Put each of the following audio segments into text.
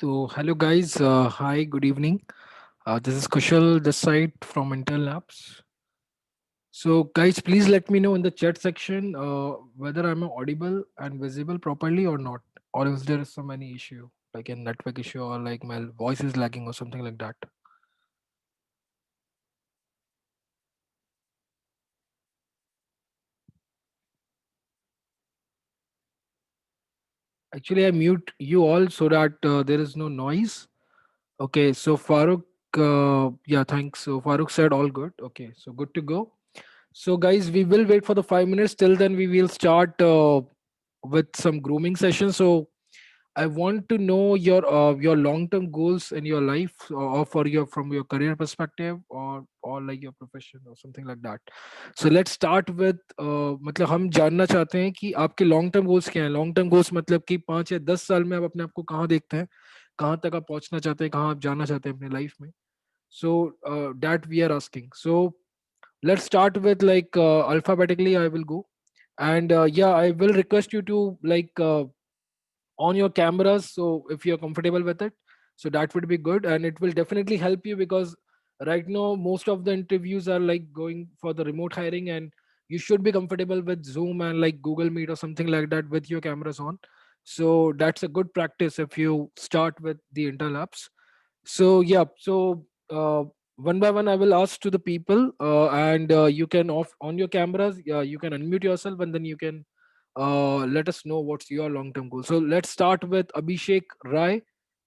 So, hello guys. Hi, good evening. This is Kushal, this side from Intel Labs. So, guys, please let me know in the chat section whether I'm audible and visible properly or not, or if there is some any issue, like a network issue, or like my voice is lagging or something like that. Actually, I mute you all so that there is no noise. Okay, so Farooq, yeah, thanks. So Farooq said all good. Okay, so good to go. So, guys, we will wait for the 5 minutes. Till then, we will start with some grooming sessions. So, I want to know your long term goals in your life, or for your from your career perspective, or like your profession or something like that. So let's start with मतलब हम जानना चाहते हैं कि आपके long term goals क्या हैं. Long term goals मतलब कि 5 या 10 साल में आप अपने आप को कहाँ देखते हैं, कहाँ तक आप पहुंचना चाहते हैं, कहाँ आप जाना चाहते हैं अपने लाइफ में. So that we are asking. So let's start with like alphabetically I will go. And yeah, I will request you to like on your cameras, so if you're comfortable with it, so that would be good, and it will definitely help you because right now most of the interviews are like going for the remote hiring, and you should be comfortable with Zoom and like Google Meet or something like that with your cameras on. So that's a good practice if you start with the Intel apps. So yeah, so one by one I will ask to the people, and you can off on your cameras. You can unmute yourself, and then you can let us know what's your long term goal. So let's start with Abhishek Rai.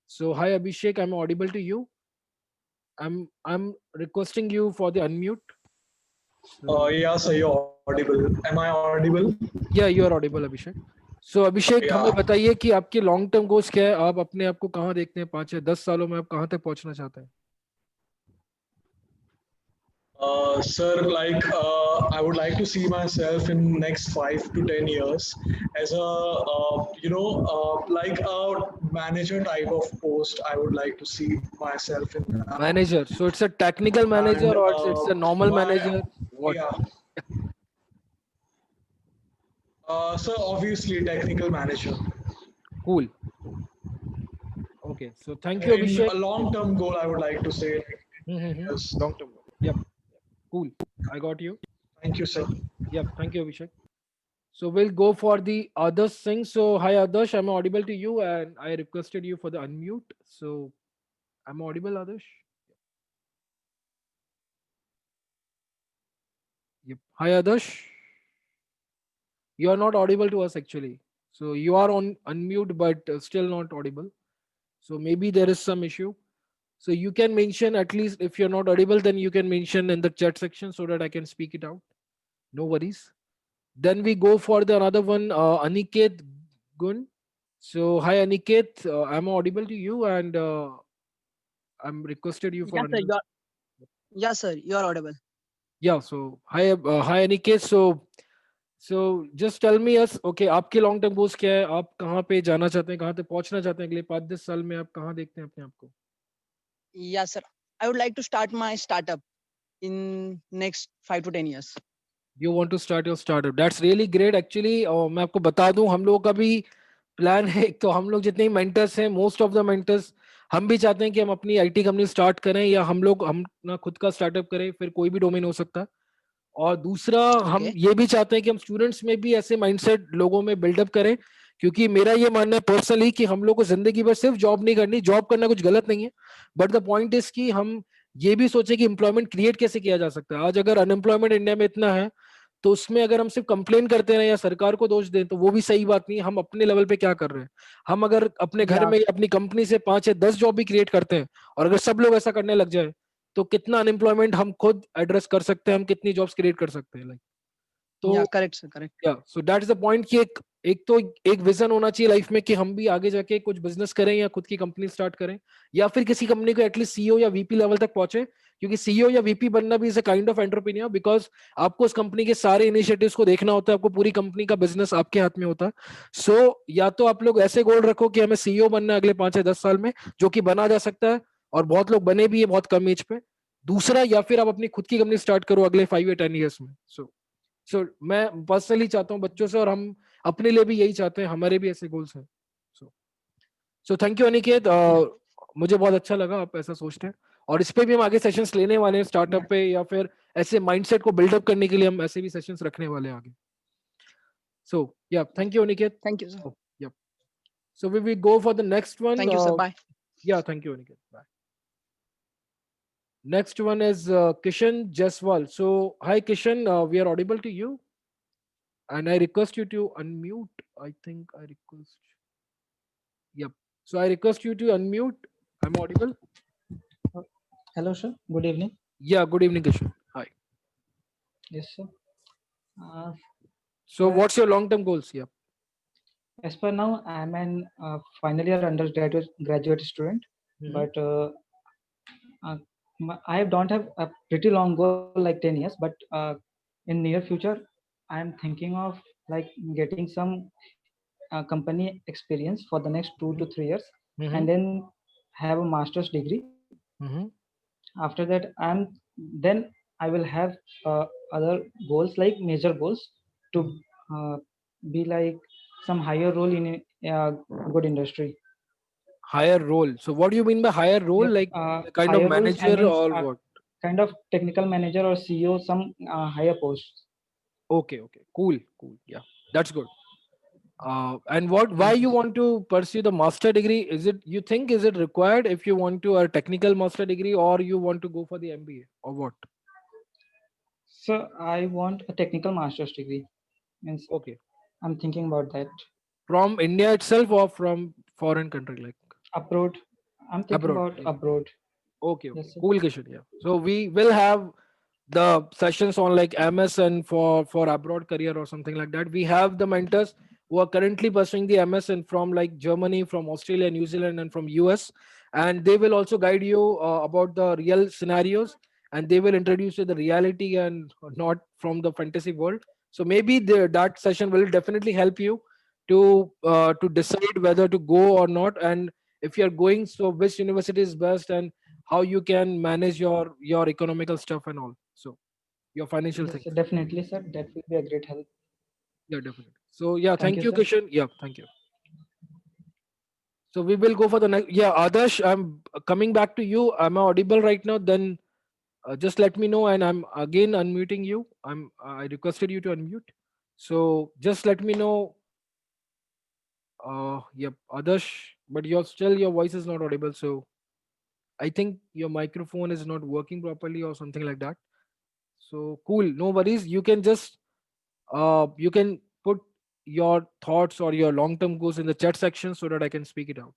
So hi Abhishek, I'm audible to you. I'm requesting you for the unmute. So Yeah, sir, you're audible. Am I audible? yeah, you are audible Abhishek. So Abhishek, Yeah. हमें बताइए कि आपके long term goals क्या है. आप अपने आप को कहाँ देखते हैं 5 या 10 सालों में, आप कहाँ तक पहुंचना चाहते हैं. Sir, I would like to see myself in next 5 to 10 years as a like a manager type of post. I would like to see myself in that. Manager. So it's a technical And manager or it's a normal my manager? What? yeah, sir, obviously technical manager. Cool. Okay. So thank you, In Abhishek. a long-term goal, I would like to say like 10 Mm-hmm. years. Long term. Yep. Cool. I got you. Thank you, sir. Yep. Thank you, Abhishek. So we'll go for the others thing. So hi Adarsh, I'm audible to you, and I requested you for the unmute. So I'm audible, Adarsh. Yep. Hi Adarsh. You are not audible to us actually. So you are on unmute, but still not audible. So maybe there is some issue. So you can mention, at least if you're not audible, then you can mention in the chat section so that I can speak it out. No worries. Then we go for the another one, Aniket Gun. So hi Aniket, I'm audible to you, and I'm requested you for Yes, sir. unmute. Yes, sir. You are audible. Yeah. So hi Aniket. So just tell me us, okay, आपके long term goals क्या है, आप कहाँ पे जाना चाहते हैं, कहाँ तक पहुंचना चाहते हैं अगले 5-10 साल में, आप कहाँ देखते हैं अपने आप को. Yes, sir. I would like to start my startup in next 5 to 10 years. You want to start your startup, that's really great actually. मैं आपको बता दूं, हम लोगों का भी प्लान है. एक तो हम लोग जितने मेंटर्स हैं, मोस्ट ऑफ द मेंटर्स, हम भी चाहते हैं कि हम अपनी आईटी कंपनी स्टार्ट करें, या हम ना खुद का स्टार्टअप करें, फिर कोई भी डोमेन हो सकता है. और दूसरा, हम Okay. ये भी चाहते हैं कि हम स्टूडेंट्स में भी ऐसे माइंडसेट लोगों में बिल्डअप करें. क्योंकि मेरा ये मानना है पर्सनली कि हम लोग को जिंदगी भर सिर्फ जॉब नहीं करनी. जॉब करना कुछ गलत नहीं है, बट द पॉइंट इज कि हम ये भी सोचे कि एम्प्लॉयमेंट क्रिएट कैसे किया जा सकता है. आज अगर अनएम्प्लॉयमेंट इंडिया में इतना है, तो उसमें अगर हम सिर्फ कंप्लेन करते रहे या सरकार को दोष दें, तो वो भी सही बात नहीं है. हम अपने लेवल पे क्या कर रहे हैं. हम अगर अपने घर Yeah. में या अपनी कंपनी से 5 या 10 जॉब भी क्रिएट करते हैं, और अगर सब लोग ऐसा करने लग जाए, तो कितना अनएम्प्लॉयमेंट हम खुद एड्रेस कर सकते हैं, हम कितनी जॉब्स क्रिएट कर सकते हैं, लाइक. तो Yeah. Correct, sir. Correct. या so that is the point कि एक तो एक विजन होना चाहिए लाइफ में कि हम भी आगे जाके कुछ बिजनेस करें या खुद की कंपनी स्टार्ट करें, या फिर किसी कंपनी को एटलीस्ट सीईओ या वीपी लेवल तक पहुंचे. क्योंकि सीईओ या वीपी बनना भी is a kind of entrepreneur, because आपको उस कंपनी के सारे इनिशिएटिव्स को देखना होता है, आपको पूरी कंपनी का बिजनेस आपके हाथ में होता है. या तो आप लोग ऐसे गोल रखो कि हमें सीईओ बनना है अगले 5 या 10 साल में, जो कि बना जा सकता है, और बहुत लोग बने भी है बहुत कम एज पे. दूसरा, या फिर आप अपनी खुद की कंपनी स्टार्ट करो अगले 5 या 10 ईयर्स में. मैं पर्सनली चाहता हूँ बच्चों से, और हम अपने लिए भी यही चाहते हैं, हमारे भी ऐसे गोल्स हैं. सो सो थैंक यू अनिकेत, मुझे बहुत अच्छा लगा आप ऐसा सोचते हैं, और इस पे भी हम आगे सेशंस लेने वाले हैं स्टार्टअप पे, या फिर ऐसे माइंडसेट को बिल्डअप करने के लिए हम ऐसे भी सेशंस रखने वाले हैं आगे. So yeah thank you Aniket. Thank you, sir. Yeah so we will go for the next one. Thank you, sir. Bye. Yeah thank you Aniket. Bye. Next one is Kishan Jaswal. So, hi Kishan, we are audible to you, and I request you to unmute. I think I request. Yep. So I request you to unmute. I'm audible. Hello, sir. Good evening. Yeah. Good evening, Kishan. Hi. Yes, sir. So, Sir, what's your long-term goals? Yeah. as per now, I'm an final year undergraduate student, Mhm. but I don't have a pretty long goal like 10 years. But in near future, I'm thinking of like getting some company experience for the next 2 to 3 years, Mhm. and then have a master's degree. Mhm. After that, then I will have other goals like major goals to be like some higher role in a good industry. Higher role. So, what do you mean by higher role? Yep, Like kind of higher roles, I manager mean or what? kind of technical manager or CEO, some higher posts. Okay. Okay. Cool. Cool. Yeah. That's good. And what? Why Thank you, you sir. want to pursue the master degree? Is it, you think, is it required if you want to a technical master degree, or you want to go for the MBA, or what? So I want a technical master's degree. Means Okay. I'm thinking about that. From India itself or from foreign country, like Abroad, I'm thinking abroad? about Like, abroad. okay. Yes, Okay. sir. Cool, Kishan. Yeah. So we will have the sessions on like MS and for abroad career or something like that. We have the mentors who are currently pursuing the MS and from like Germany, from Australia, New Zealand, and from US, and they will also guide you about the real scenarios, and they will introduce you the reality and not from the fantasy world. So maybe that session will definitely help you to decide whether to go or not, and if you are going, so which university is best, and how you can manage your economical stuff and all, so your financial Yes, things. sir. Definitely, sir. That will be a great help. Yeah, definitely. So yeah, Thank thank you, you, sir. Kishan. Yeah, thank you. So we will go for the next. Yeah, Adarsh, I'm coming back to you. Am I audible right now? Then just let me know, and I'm again unmuting you. I requested you to unmute, so just let me know. Yep, Adarsh, but your voice is not audible, so I think your microphone is not working properly or something like that. So cool, no worries. You can put your thoughts or your long-term goals in the chat section so that I can speak it out.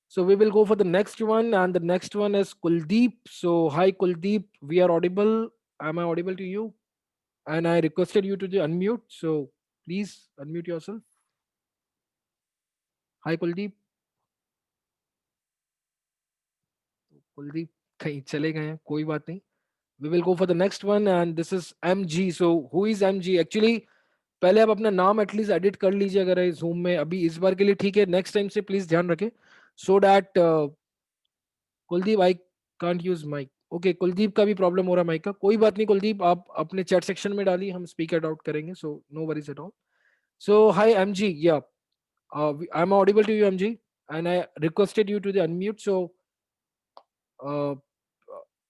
So we will go for the next one, and the next one is Kuldeep. So hi Kuldeep, we are audible. Am I audible to you? And I requested you to unmute. So please unmute yourself. Hi Kuldeep. Kuldeep कहीं चले गए हैं, कोई बात नहीं. We will go for the next one, and this is MG. So who is MG? Actually, पहले आप अपना नाम एटलीस्ट एडिट कर लीजिए अगर है जूम में. अभी इस बार के लिए ठीक है, नेक्स्ट टाइम से प्लीज ध्यान रखें, so that. Kuldeep, I can't use mic. Okay, Kuldeep का भी प्रॉब्लम हो रहा है माइक का. कोई बात नहीं कुलदीप, आप अपने चैट सेक्शन में डालिए, हम स्पीक इट आउट करेंगे, so no worries at all. So hi MG, yeah I am audible to you MG, and I requested you to the unmute, so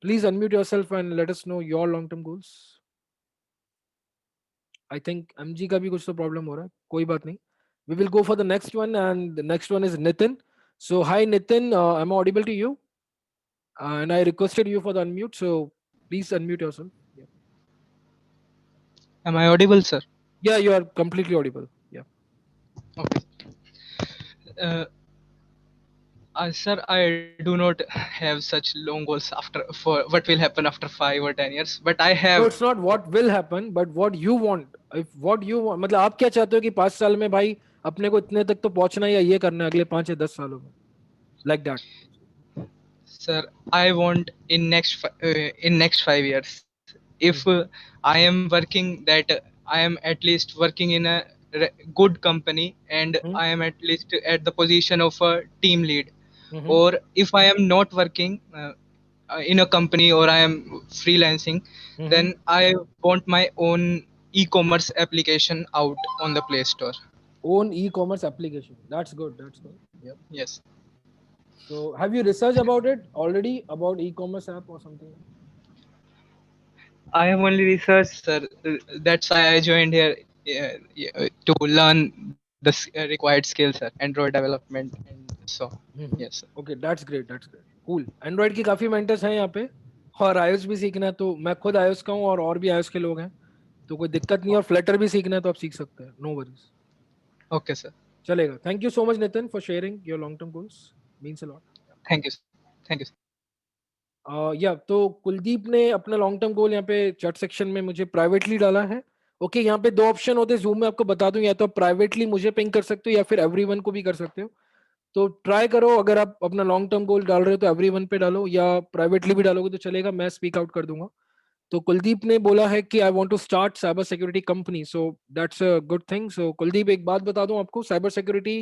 please unmute yourself and let us know your long term goals. I think MG का भी कुछ तो problem हो रहा है, कोई बात नहीं. We will go for the next one, and the next one is Nitin. So hi Nitin, I'm audible to you, and I requested you for the unmute, so please unmute yourself. Yeah, Am I audible, sir? yeah, you are completely audible. Yeah. Okay. Uh, Sir, I do not have such long goals after for what will happen after 5 or 10 years, but I No, have. it's not what will happen, but what you want. If what you want, मतलब आप क्या चाहते हो कि 5 साल में भाई अपने को इतने तक तो पहुंचना है, या ये करना है अगले 5 या 10 सालों में, like that. Sir, I want in next 5 years, if I am working that I am at least working in a good company, and Mm-hmm. I am at least at the position of a team lead. Mm-hmm. Or if I am not working in a company, or I am freelancing, Mm-hmm. then I want my own e-commerce application out on the Play Store. own e-commerce application. That's good. That's good. Yep. Yes. So have you researched about it already, about e-commerce app or something? I have only researched, sir. That's why I joined here, to learn the required skills, sir. Android development and so. Yes, sir. Okay, that's great. That's great. Cool. Android की काफी mentors हैं यहाँ पे, और iOS भी सीखना है तो मैं खुद iOS का हूँ, और भी iOS के लोग हैं, तो कोई दिक्कत नहीं है। और फ्लटर भी सीखना है तो आप सीख सकते हैं, नो वरीज। Okay, sir. चलेगा। Thank you so much Nitin for sharing your long term goals, means a lot. Thank you. Thank you. या तो कुलदीप ने अपना लॉन्ग टर्म गोल यहाँ पे चैट सेक्शन में मुझे प्राइवेटली डाला है। ओके, यहाँ पे दो ऑप्शन होते हैं जूम में, आपको बता दूं, या तो आप प्राइवेटली मुझे पिंग कर सकते हो या फिर एवरीवन को भी कर सकते हो। तो ट्राई करो, अगर आप अपना लॉन्ग टर्म गोल डाल रहे हो तो एवरीवन पे डालो, या प्राइवेटली भी डालोगे तो चलेगा, मैं स्पीक आउट कर दूंगा। तो कुलदीप ने बोला है कि I want to start cyber security company, so that's a good thing. So Kuldeep, एक बात बता दूं आपको, cyber security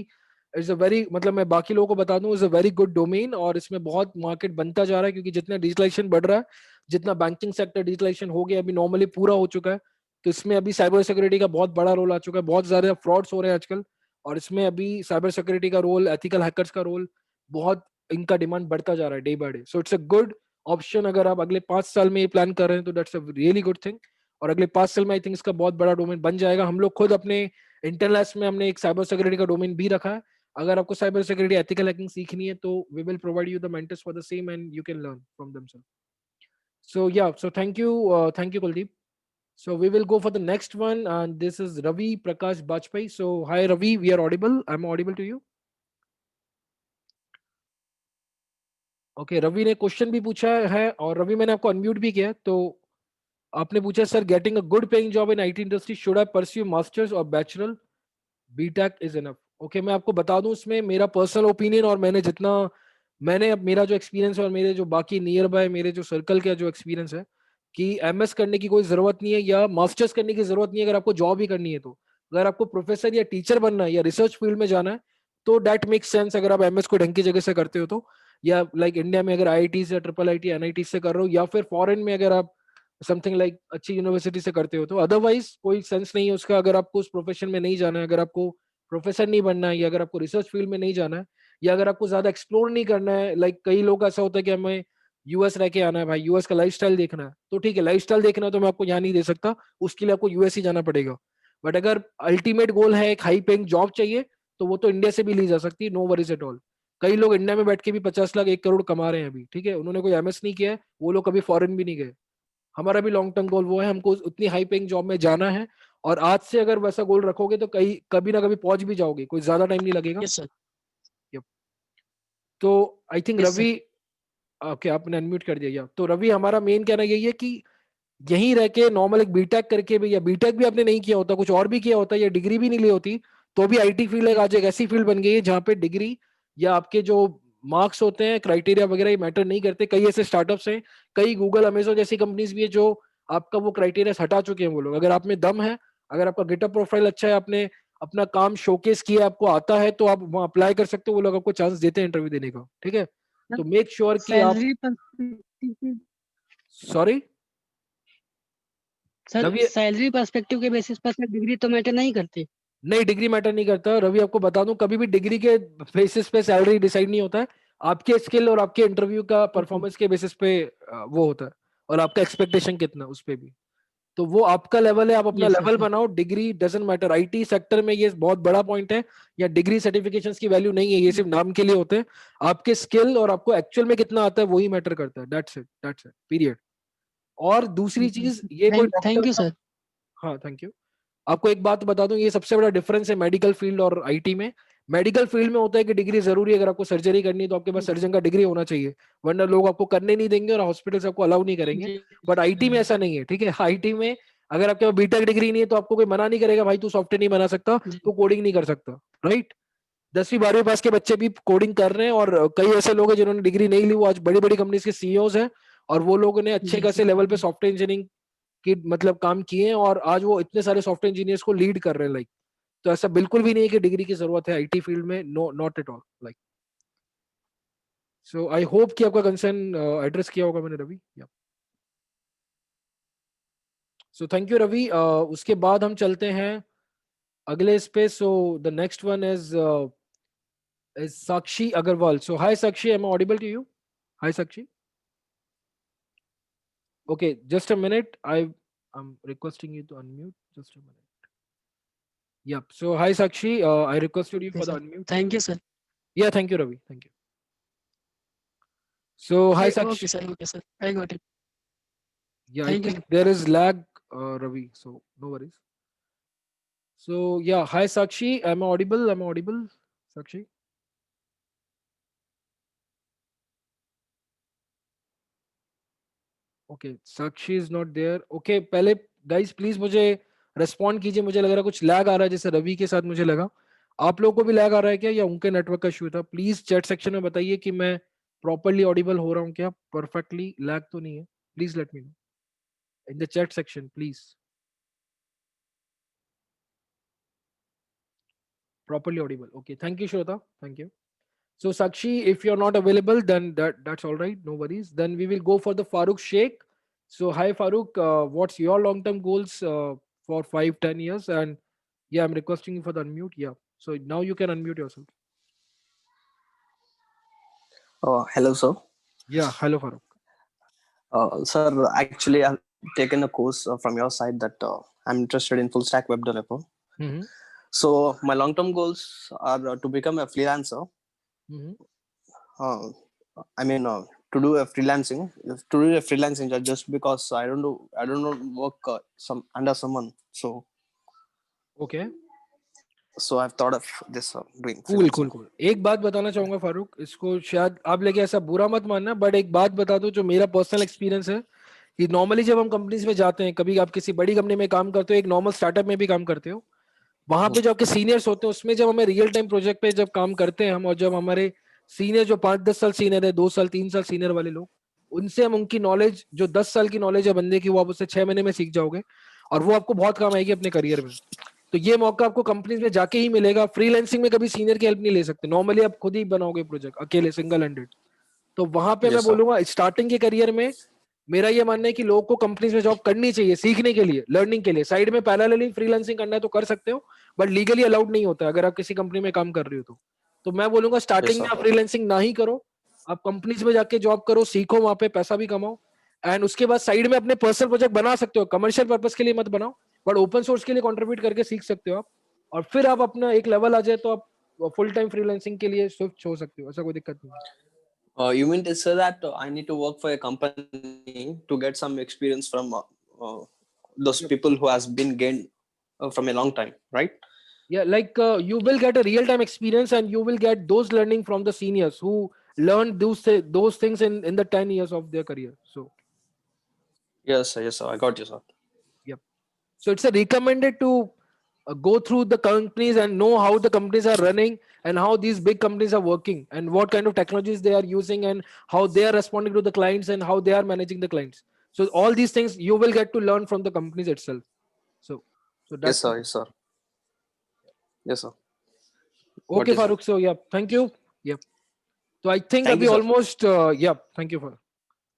is a very, मतलब मैं बाकी लोगों को बता दूं, is a very good domain, और इसमें बहुत मार्केट बनता जा रहा है, क्योंकि जितना डिजिटलाइजेशन बढ़ रहा है, जितना बैंकिंग सेक्टर डिजिटलाइजेशन हो गया, अभी नॉर्मली पूरा हो चुका है, तो इसमें अभी साइबर सिक्योरिटी का बहुत बड़ा रोल आ चुका है। बहुत ज्यादा फ्रॉड्स हो रहे हैं आजकल, और इसमें अभी साइबर सिक्योरिटी का रोल, एथिकल हैकर्स का रोल, बहुत इनका डिमांड बढ़ता जा रहा है day by day. So it's a good option. अगर आप अगले 5 साल में ये प्लान कर रहे हैं तो that's a really good thing. और अगले 5 साल में आई थिंक इसका बहुत बड़ा डोमेन बन जाएगा। हम लोग खुद अपने इंटरनेट में हमने एक साइबर सिक्योरिटी का डोमेन भी रखा है। अगर आपको साइबर सिक्योरिटी एथिकल हैकिंग सीखनी है तो we will provide you the mentors for the same and you can learn from themself. So yeah, so thank you Kuldeep. So we will go for the next one, and this is Ravi Prakash Bajpai. So hi Ravi, we are audible. I'm audible to you. Okay, Ravi ने question भी पूछा है, और रवि मैंने आपको unmute भी किया है। तो आपने पूछा, sir getting a good paying job in IT industry, should I pursue masters और bachelor, BTech is enough? Okay, मैं आपको बता दूं इसमें मेरा पर्सनल ओपिनियन, और मैंने जितना, मैंने अब मेरा जो एक्सपीरियंस है और मेरे जो बाकी नियर बाय मेरे जो सर्कल का जो एक्सपीरियंस है, कि एमएस करने की कोई जरूरत नहीं है या मास्टर्स करने की जरूरत नहीं है अगर आपको जॉब ही करनी है। तो अगर आपको प्रोफेसर या टीचर बनना है या रिसर्च फील्ड में जाना है तो दैट मेक्स सेंस, अगर आप एमएस को ढंग की जगह से करते हो तो, या लाइक इंडिया में अगर आईआईटी से, ट्रिपल आईटी, एनआईटी से कर रहे हो, या फिर फॉरेन में अगर आप समथिंग लाइक अच्छी यूनिवर्सिटी से करते हो, तो अदरवाइज कोई सेंस नहीं है उसका। अगर आपको उस प्रोफेशन में नहीं जाना है, अगर आपको प्रोफेसर नहीं बनना है, या अगर आपको रिसर्च फील्ड में नहीं जाना है, या अगर आपको ज्यादा एक्सप्लोर नहीं करना है, लाइक कई लोग ऐसा होता है कि हमें यूएस रह के आना है भाई, यूएस का लाइफस्टाइल देखना है, तो ठीक है, लाइफस्टाइल देखना है तो मैं आपको यहाँ नहीं दे सकता, उसके लिए आपको यूएस ही जाना पड़ेगा। बट अगर अल्टीमेट गोल है एक हाई पेइंग जॉब चाहिए, तो वो तो इंडिया से भी ली जा सकती है, नो वरीज एट ऑल। कई लोग इंडिया में बैठ के भी 50 लाख 1 करोड़ कमा रहे हैं अभी, ठीक है, उन्होंने कोई एमएस नहीं किया है, वो लोग कभी फॉरेन भी नहीं गए। हमारा भी लॉन्ग टर्म गोल वो है, हमको उतनी हाई पेइंग जॉब में जाना है, और आज से अगर वैसा गोल रखोगे तो कहीं कभी ना कभी पहुंच भी जाओगे, कोई ज्यादा टाइम नहीं लगेगा। Yes, sir. Yep. तो I think Yes, sir. Ravi, okay आपने अनम्यूट कर दिया। तो रवि, हमारा मेन कहना यही है कि यहीं रह के नॉर्मल एक बीटेक करके भी, या बीटेक भी आपने नहीं किया होता, कुछ और भी किया होता, या डिग्री भी नहीं ली होती, तो भी आईटी फील्ड एक आज एक ऐसी फील्ड बन गई है जहाँ पे डिग्री या आपके जो मार्क्स होते हैं, क्राइटेरिया वगैरह, ये मैटर नहीं करते। कई ऐसे स्टार्टअप्स हैं, कई गूगल, अमेजोन जैसी कंपनीज भी है जो आपका वो क्राइटेरिया हटा चुके हैं। वो लोग, अगर आप में दम है, अगर आपका गिटअप प्रोफाइल अच्छा है, आपने अपना काम शोकेस किया, आपको आता है, तो आप वहाँ अप्लाई कर सकते हो, वो लोग आपको चांस देते हैं इंटरव्यू देने का, ठीक है। तो मेक श्योर कि आप, salary perspective, sorry sir Ravi, salary perspective के बेसिस पर सर डिग्री तो मैटर नहीं करती। नहीं डिग्री मैटर नहीं करता रवि, आपको बता दूं, कभी भी डिग्री के बेसिस पे सैलरी डिसाइड नहीं होता है। आपके स्किल और आपके इंटरव्यू का परफॉर्मेंस के बेसिस पे वो होता है, और आपका एक्सपेक्टेशन कितना उस पे भी। तो वो आपका लेवल है, आप अपना यस सर, लेवल बनाओ, degree doesn't matter. IT sector में ये बहुत बड़ा पॉइंट है, या डिग्री सर्टिफिकेशंस की वैल्यू नहीं है, ये सिर्फ नाम के लिए होते हैं। आपके स्किल और आपको एक्चुअल में कितना आता है वही मैटर करता है, दैट्स इट पीरियड। और दूसरी चीज, ये कोई थैंक डॉक्टर यू का, सर। हाँ थैंक यू। आपको एक बात बता दूं, ये सबसे बड़ा डिफरेंस है मेडिकल फील्ड और आईटी में। मेडिकल फील्ड में होता है कि डिग्री जरूरी है, अगर आपको सर्जरी करनी है तो आपके पास सर्जन का डिग्री होना चाहिए, वरना लोग आपको करने नहीं देंगे और हॉस्पिटल से आपको अलाउ नहीं करेंगे। जी बट आईटी में ऐसा नहीं है, ठीक है। आईटी में अगर आपके पास बीटेक डिग्री नहीं है तो आपको कोई मना नहीं करेगा, भाई तू सॉफ्टवेयर नहीं बना सकता, जी तू कोडिंग नहीं कर सकता, राइट। 10वीं 12वीं पास के बच्चे भी कोडिंग कर रहे हैं, और कई ऐसे लोग हैं जिन्होंने डिग्री नहीं ली, वो आज बड़ी बड़ी कंपनीज के सीईओज हैं, और वो लोगों ने अच्छे जी खासे लेवल पे सॉफ्टवेयर इंजीनियरिंग की मतलब काम किए हैं, और आज वो इतने सारे सॉफ्टवेयर इंजीनियर्स को लीड कर रहे हैं, लाइक। तो ऐसा बिल्कुल भी नहीं है कि डिग्री की जरूरत है आईटी फील्ड में, no not at all, like. So I hope कि आपका कंसर्न एड्रेस किया होगा मैंने Ravi. So thank you Ravi. उसके बाद हम चलते हैं अगले इस पे, so the next one is Sakshi Agarwal. So hi Sakshi, am I audible to you? Hi Sakshi. Okay, just a minute. I'm requesting you to unmute. Just a minute. Yep. So hi Sakshi, I requested you Okay, for the sir. unmute. Thank you, sir. Yeah, thank you Ravi. Thank you. So hi Okay, Sakshi. sir. Okay, sir. I got it. Yeah, I Thank you, sir. think there is lag, Ravi. So no worries. So yeah, hi Sakshi. Am I audible? Am I audible? Sakshi. Okay, Sakshi is not there. Okay, पहले guys please मुझे respond कीजिए. मुझे लग रहा है कुछ lag आ रहा है, जैसे रवि के साथ मुझे लगा. आप लोगों को भी lag आ रहा है क्या, या उनके नेटवर्क का इशू था? प्लीज चैट सेक्शन में बताइए कि मैं प्रॉपरली ऑडिबल हो रहा हूँ क्या, परफेक्टली लैग तो नहीं है. Please let me know in the chat section please. Properly audible. Okay, thank you Shweta. Thank you. So Sakshi, if you're not available, then that's all right. No worries. Then we will go for the Farooq Sheikh. So hi Farooq, what's your long-term goals for 5-10 years? And yeah, I'm requesting you for the unmute. Yeah. So now you can unmute yourself. Hello, sir. Yeah. Hello Farooq. Sir, actually, I've taken a course from your side that I'm interested in full stack web developer. Mm-hmm. So my long-term goals are to become a freelancer. Mm-hmm. Uh, I mean, to do a freelancing just because I don't know work some under someone. Okay. So I've thought of this doing cool freelancing. Cool cool. एक बात बताना चाहूंगा फारूक, इसको शायद आप लेके ऐसा बुरा मत मानना, बट एक बात बता दो जो मेरा पर्सनल एक्सपीरियंस है कि नॉर्मली जब हम कंपनीज में जाते हैं, कभी आप किसी बड़ी कंपनी में काम करते हो, एक नॉर्मल स्टार्टअप में भी काम करते हो, वहां पे जो आपके सीनियर्स होते हैं उसमें जब हमें रियल टाइम प्रोजेक्ट पे जब काम करते हैं हम, और जब हमारे सीनियर जो 5-10 साल सीनियर है, 2 साल 3 साल सीनियर वाले लोग, उनसे हम उनकी नॉलेज जो 10 साल की नॉलेज है बंदे की, वो आप उससे 6 महीने में सीख जाओगे और वो आपको बहुत काम आएगी अपने करियर में. तो ये मौका आपको कंपनीज में जाके ही मिलेगा. फ्रीलांसिंग में कभी सीनियर की हेल्प नहीं ले सकते, नॉर्मली आप खुद ही बनाओगे प्रोजेक्ट अकेले सिंगल हैंडेड. तो वहां पे मैं Yes, sir. बोलूंगा स्टार्टिंग के करियर में मेरा ये मानना है कि लोगों को कंपनीज में जॉब करनी चाहिए, सीखने के लिए, लर्निंग के लिए. साइड में पैरेलली फ्रीलांसिंग करना है तो कर सकते हो, बट लीगली अलाउड नहीं होता अगर आप किसी कंपनी में काम कर रहे हो. तो मैं बोलूंगा Yes, स्टार्टिंग sir. में आप फ्रीलांसिंग ना ही करो, आप कंपनीज में जाके जॉब करो, सीखो, वहां पे पैसा भी कमाओ, एंड उसके बाद साइड में अपने पर्सनल प्रोजेक्ट बना सकते हो. कमर्शियल पर्पस के लिए मत बनाओ, बट ओपन सोर्स के लिए कंट्रीब्यूट करके सीख सकते हो आप. और फिर आप अपना एक लेवल आ जाए तो आप फुल टाइम फ्रीलांसिंग के लिए स्विच हो सकते हो, ऐसा कोई दिक्कत नहीं है. You mean to say that I need to work for a company to get some experience from those Yep. people who has been gained from a long time, right? Yeah, like you will get a real time experience and you will get those learning from the seniors who learned those things in the 10 years of their career. So Yes, sir. Yes, sir. I got you, sir. yep. So it's a recommended to go through the companies and know how the companies are running and how these big companies are working and what kind of technologies they are using and how they are responding to the clients and how they are managing the clients. So all these things you will get to learn from the companies itself. So Yes, that's sir. Yes, sir. Yes, sir. Got okay you, sir. Farooq. So yeah, thank you. Yep. तो I think Thank अभी you, sir. Almost या thank you for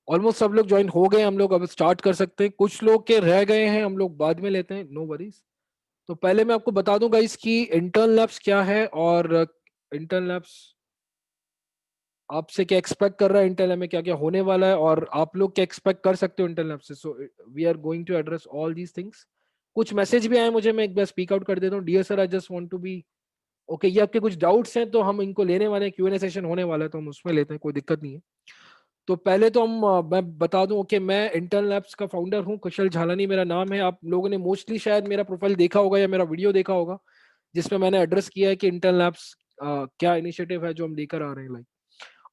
almost सब लोग join हो गए. हम लोग अब स्टार्ट कर सकते हैं. कुछ लोग के रह गए हैं, हम लोग बाद में लेते हैं, नो वरीज. तो पहले मैं आपको बता दूंगा इसकी इंटर्न लैब्स क्या है और इंटर्न लैब्स आपसे क्या एक्सपेक्ट कर रहा है, इंटर्न लैब में क्या क्या होने वाला है और आप लोग क्या एक्सपेक्ट कर सकते हो इंटर्न लैब से. So we are going to address all these things. कुछ मैसेज भी आए मुझे, मैं एक बार स्पीक आउट कर देता हूँ. Dear sir, I just want to be okay. ये आपके कुछ डाउट्स हैं तो हम इनको लेने वाले हैं, Q&A सेशन होने वाला है तो हम उसमें लेते हैं, कोई दिक्कत नहीं है. तो पहले तो मैं बता दूं कि मैं इंटर्न लैब्स का फाउंडर हूं, कुशल झालानी मेरा नाम है. आप लोगों ने मोस्टली शायद मेरा प्रोफाइल देखा होगा या मेरा वीडियो देखा होगा जिसमें मैंने एड्रेस किया है कि इंटर्न लैब्स क्या इनिशिएटिव है जो हम लेकर आ रहे हैं. लाइक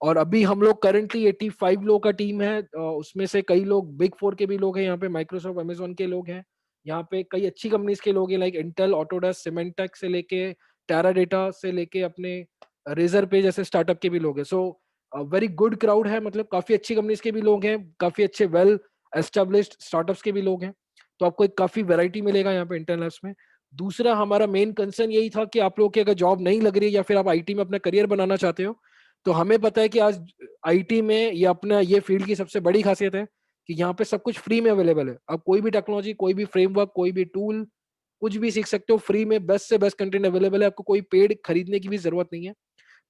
और अभी हम लोग करंटली 85 लोगों का टीम है. उसमें से कई लोग बिग 4 के भी लोग हैं, यहाँ पे माइक्रोसॉफ्ट अमेजोन के लोग हैं, यहाँ पे कई अच्छी कंपनीज के लोग हैं लाइक इंटेल, ऑटोडेस्क, सिमेंटेक से लेके टेराडेटा से लेके अपने रेजर पे जैसे स्टार्टअप के भी लोग हैं. सो वेरी गुड क्राउड है, मतलब काफी अच्छी कंपनीज के भी लोग हैं, काफी अच्छे वेल एस्टेब्लिश्ड स्टार्टअप्स के भी लोग हैं. तो आपको एक काफी वैरायटी मिलेगा यहाँ पे इंटर्न लैब्स में. दूसरा हमारा मेन कंसर्न यही था कि आप लोग की अगर जॉब नहीं लग रही है या फिर आप आईटी में अपना करियर बनाना चाहते हो, तो हमें पता है कि आज आईटी में ये अपना ये फील्ड की सबसे बड़ी खासियत है कि यहाँ पे सब कुछ फ्री में अवेलेबल है. आप कोई भी टेक्नोलॉजी, कोई भी फ्रेमवर्क, कोई भी टूल कुछ भी सीख सकते हो फ्री में, बेस्ट से बेस्ट कंटेंट अवेलेबल है, आपको कोई पेड खरीदने की भी जरूरत नहीं है।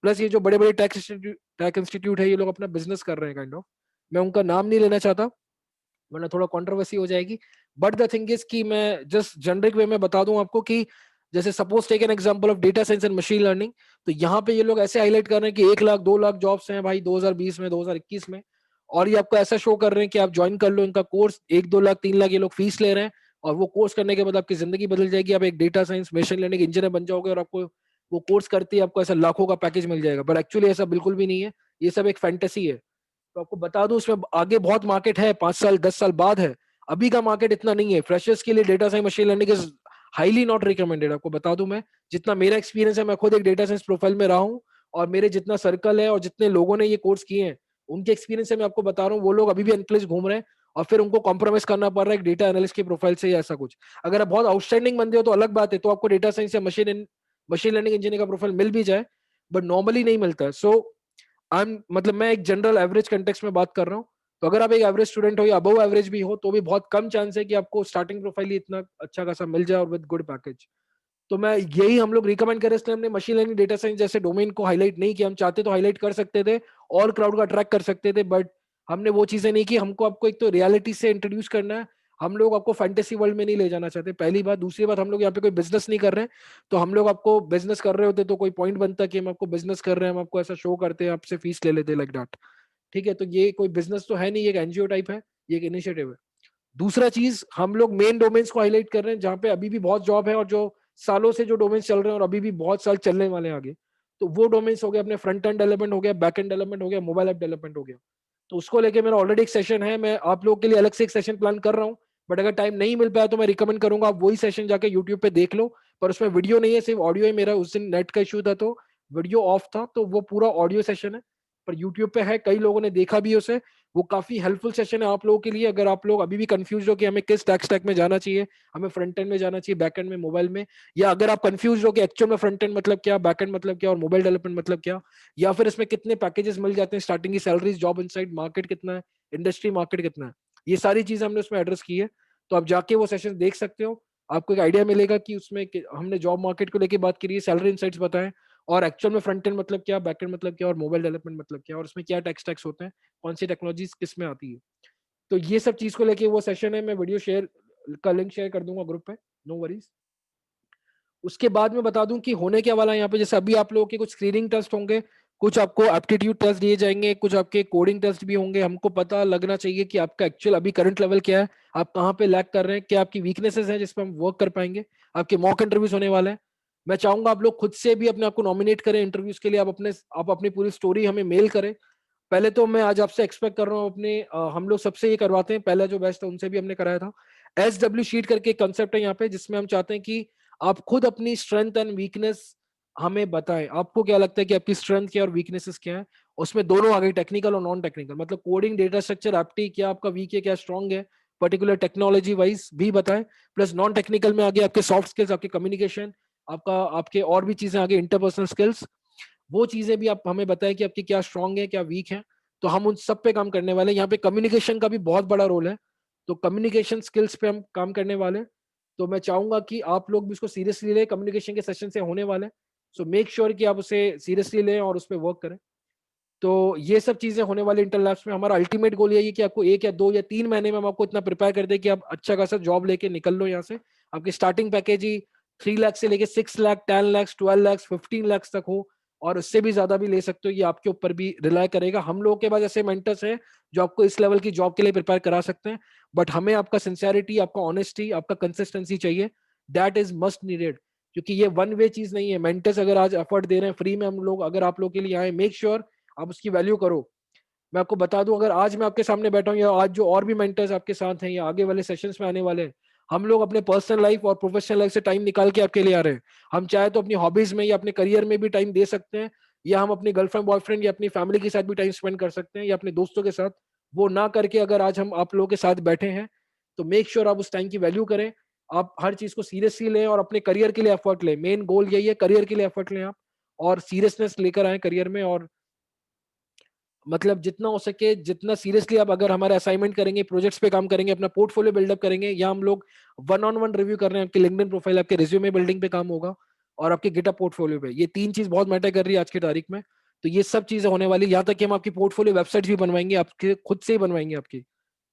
प्लस ये जो बड़े बड़े टेक इंस्टीट्यूट है, ये लोग अपना बिजनेस कर रहे हैं काइंड ऑफ, मैं उनका नाम नहीं लेना चाहता वरना थोड़ा कंट्रोवर्सी हो जाएगी। बट द थिंग इज कि मैं जस्ट जनरिक वे में बता दूं आपको कि जैसे suppose take an example of data science and machine learning, तो यहाँ पे ये लोग ऐसे हाईलाइट कर रहे हैं कि 1 लाख 2 लाख जॉब्स हैं भाई 2020 में 2021 में, और ये आपको ऐसा शो कर रहे हैं कि आप ज्वाइन कर लो इनका कोर्स, 1-2 लाख 3 लाख ये लोग फीस ले रहे हैं, और वो कोर्स करने के बाद आपकी जिंदगी बदल जाएगी, आप एक data science machine learning engineer बन जाओगे, और आपको वो कोर्स करते ही आपको ऐसा लाखों का पैकेज मिल जाएगा। बट एक्चुअली ऐसा बिल्कुल भी नहीं है, ये सब एक फैंटेसी है। तो आपको बता दूं उसमें आगे बहुत मार्केट है, 5 साल 10 साल बाद है, अभी का मार्केट इतना नहीं है। फ्रेशर्स के लिए data science machine learning is highly not recommended. आपको बता दूं मैं जितना मेरा एक्सपीरियंस है, मैं खुद एक डेटा साइंस प्रोफाइल में रहा हूँ, और मेरे जितना सर्कल है और जितने लोगों ने ये कोर्स किए हैं उनके एक्सपीरियंस से मैं आपको बता रहा हूँ, वो लोग अभी भी अनप्लेस घूम रहे हैं, और फिर उनको कॉम्प्रोमाइज करना पड़ रहा है एक डेटा एनालिस्ट के प्रोफाइल से या ऐसा कुछ। अगर आप बहुत आउटस्टैंडिंग बंदे हो तो अलग बात है, तो आपको डेटा साइंस या मशीन लर्निंग इंजीनियर का प्रोफाइल मिल भी जाए, बट नॉर्मली नहीं मिलता है। सो आई एम मतलब मैं एक जनरल एवरेज कंटेक्स्ट में बात कर रहा हूँ। तो अगर आप एक एवरेज स्टूडेंट हो या अबव एवरेज भी हो, तो भी बहुत कम चांस है कि आपको स्टार्टिंग प्रोफाइल ही इतना अच्छा खासा मिल जाए और विद गुड पैकेज। तो मैं यही हम लोग रिकमेंड करें, इसलिए हमने मशीन लर्निंग डेटा साइंस जैसे डोमेन को हाईलाइट नहीं किया। हम चाहते तो हाईलाइट कर सकते थे, और क्राउड को अट्रैक्ट कर सकते थे, बट हमने वो चीजें नहीं की। हमको आपको एक तो रियलिटी से इंट्रोड्यूस करना है, हम लोग आपको फैंटेसी वर्ल्ड में नहीं ले जाना चाहते, पहली बात। दूसरी बात, हम लोग यहाँ पे कोई बिजनेस नहीं कर रहे हैं। तो हम लोग आपको बिजनेस कर रहे होते तो कोई पॉइंट बनता कि हम आपको बिजनेस कर रहे हैं, हम आपको ऐसा शो करते हैं, आपसे फीस ले लेते लाइक दैट। ठीक है, तो ये कोई बिजनेस तो है नहीं, ये एक एनजीओ टाइप है, ये एक इनिशिएटिव है। दूसरा चीज, हम लोग मेन डोमेन्स को हाईलाइट कर रहे हैं जहां पे अभी भी बहुत जॉब है, और जो सालों से जो डोमेन्स चल रहे हैं और अभी भी बहुत साल चलने वाले हैं आगे। तो वो डोमेन्स हो गए अपने फ्रंट एंड डेवलपमेंट हो गया, बैक एंड डेवलपमेंट हो गया, मोबाइल ऐप डेवलपमेंट हो गया। तो उसको लेके मेरा ऑलरेडी एक सेशन है, मैं आप लोगों के लिए अलग से एक सेशन प्लान कर रहा हूँ। बट अगर टाइम नहीं मिल पाया तो मैं रिकमेंड करूंगा आप वही सेशन जाके यूट्यूब पे देख लो, पर उसमें वीडियो नहीं है, सिर्फ ऑडियो है। मेरा उस दिन नेट का इशू था तो वीडियो ऑफ था, तो वो पूरा ऑडियो सेशन है, पर यूट्यूब पे है, कई लोगों ने देखा भी उसे। वो काफी हेल्पफुल सेशन है आप लोगों के लिए, अगर आप लोग अभी भी कंफ्यूज हो कि हमें किस टैक स्टैक में जाना चाहिए, हमें फ्रंट एंड में जाना चाहिए, बैक एंड में, मोबाइल में, या अगर आप कंफ्यूज हो कि एक्चुअल में फ्रंट एंड मतलब क्या, बैक एंड मतलब क्या, और मोबाइल डेवलपमेंट मतलब क्या, या फिर इसमें कितने पैकेजेस मिल जाते हैं, स्टार्टिंग की सैलरीज, जॉब इनसाइड, मार्केट कितना है, इंडस्ट्री मार्केट कितना है, ये सारी चीजें हमने उसमें एड्रेस की है। तो आप जाके वो सेशन देख सकते हो, आपको एक आइडिया मिलेगा कि उसमें हमने जॉब मार्केट को लेकर बात करी है, सैलरी इनसाइट्स बताएं, और एक्चुअल में फ्रंट एंड मतलब क्या, बैक एंड मतलब क्या, और मोबाइल डेवलपमेंट मतलब क्या, और उसमें क्या टेक स्टैक्स होते हैं, कौन सी टेक्नोलॉजीज किस में आती है। तो ये सब चीज को लेके वो सेशन है, मैं वीडियो शेयर का लिंक शेयर कर दूंगा ग्रुप पे, नो वरीज। उसके बाद में बता दूं कि होने क्या वाला है यहाँ पे, जैसे अभी आप लोगों के कुछ स्क्रीनिंग टेस्ट होंगे, कुछ आपको एप्टीट्यूड टेस्ट दिए जाएंगे, कुछ आपके कोडिंग टेस्ट भी होंगे। हमको पता लगना चाहिए कि आपका एक्चुअल अभी करंट लेवल क्या है, आप कहाँ पे लैग कर रहे हैं, क्या आपकी वीकनेसेस हैं जिस पर हम वर्क कर पाएंगे। आपके मॉक इंटरव्यूज होने वाले हैं। मैं चाहूंगा आप लोग खुद से भी अपने आप को नॉमिनेट करें इंटरव्यूज के लिए, आप अपनी पूरी स्टोरी हमें मेल करें। पहले तो मैं आज आपसे एक्सपेक्ट कर रहा हूँ अपने हम लोग सबसे ये करवाते हैं, पहला जो बैच था उनसे भी हमने कराया था। SW शीट करके कंसेप्ट है यहाँ पे, जिसमें हम चाहते हैं कि आप खुद अपनी स्ट्रेंथ एंड वीकनेस हमें बताएं। आपको क्या लगता है कि आपकी स्ट्रेंथ क्या और वीकनेसेस क्या है, उसमें दोनों आ गई, टेक्निकल और नॉन टेक्निकल, मतलब कोडिंग, डेटा स्ट्रक्चर, एप्टी, क्या आपका वीक है क्या स्ट्रॉन्ग है, पर्टिकुलर टेक्नोलॉजी वाइज भी बताएं। प्लस नॉन टेक्निकल में आगे आपके सॉफ्ट स्किल्स, आपके कम्युनिकेशन, आपके और भी चीजें आगे, इंटरपर्सनल स्किल्स, वो चीजें भी आप हमें बताएं कि आपकी क्या स्ट्रांग है क्या वीक है। तो हम उन सब पे काम करने वाले हैं। यहाँ पे कम्युनिकेशन का भी बहुत बड़ा रोल है, तो कम्युनिकेशन स्किल्स पे हम काम करने वाले हैं। तो मैं चाहूंगा कि आप लोग भी उसको सीरियसली लें, कम्युनिकेशन के सेशन से होने वाले हैं। सो मेक श्योर कि आप उसे सीरियसली लें और उस पर वर्क करें। तो ये सब चीजें होने वाली इंटर लैब्स में। हमारा अल्टीमेट गोल यही है कि आपको 1 या 2 या 3 महीने में हम आपको इतना प्रिपेयर कर दे कि आप अच्छा खासा जॉब लेके निकल लो यहाँ से। आपकी स्टार्टिंग पैकेज ही 3 लाख से लेके 6 लाख, 10 लाख, 12 लाख, 15 लाख तक हो, और उससे भी ज्यादा भी ले सकते हो। ये आपके ऊपर भी रिलाय करेगा। हम लोगों के पास ऐसे मेंटर्स हैं जो आपको इस लेवल की जॉब के लिए प्रिपेयर करा सकते हैं, बट हमें आपका सिंसियरिटी, आपका ऑनेस्टी, आपका कंसिस्टेंसी चाहिए। दैट इज मस्ट नीडेड, क्योंकि ये वन वे चीज नहीं है। मेंटर्स अगर आज एफर्ट दे रहे हैं फ्री में, हम लोग अगर आप लोग के लिए आए, मेक श्योर आप उसकी वैल्यू करो। मैं आपको बता दूं, अगर आज मैं आपके सामने बैठा हूं, या आज जो और भी मेंटर्स आपके साथ हैं या आगे वाले सेशंस में आने वाले हैं, हम लोग अपने पर्सनल लाइफ और प्रोफेशनल लाइफ से टाइम निकाल के आपके लिए आ रहे हैं। हम चाहे तो अपनी हॉबीज में या अपने करियर में भी टाइम दे सकते हैं, या हम अपनी गर्लफ्रेंड, बॉयफ्रेंड या अपनी फैमिली के साथ भी टाइम स्पेंड कर सकते हैं, या अपने दोस्तों के साथ। वो ना करके अगर आज हम आप लोगों के साथ बैठे हैं, तो मेक श्योर आप उस टाइम की वैल्यू करें। आप हर चीज को सीरियसली लें और अपने करियर के लिए एफर्ट लें। मेन गोल यही है, करियर के लिए एफर्ट लें आप, और सीरियसनेस लेकर आए करियर में। और मतलब जितना हो सके, जितना सीरियसली आप अगर हमारे असाइनमेंट करेंगे, प्रोजेक्ट्स पे काम करेंगे, अपना पोर्टफोलियो बिल्डअप करेंगे, या हम लोग वन ऑन वन रिव्यू कर रहे हैं, आपके लिंक्डइन प्रोफाइल, आपके रिज्यूमे बिल्डिंग पे काम होगा, और आपके गिटहब पोर्टफोलियो पे, ये 3 चीज बहुत मैटर कर रही है आज की तारीख में। तो ये सब चीजें होने वाली, यहाँ तक कि हम आपकी पोर्टफोलियो वेबसाइट भी बनवाएंगे, आपके खुद से ही बनवाएंगे आपकी।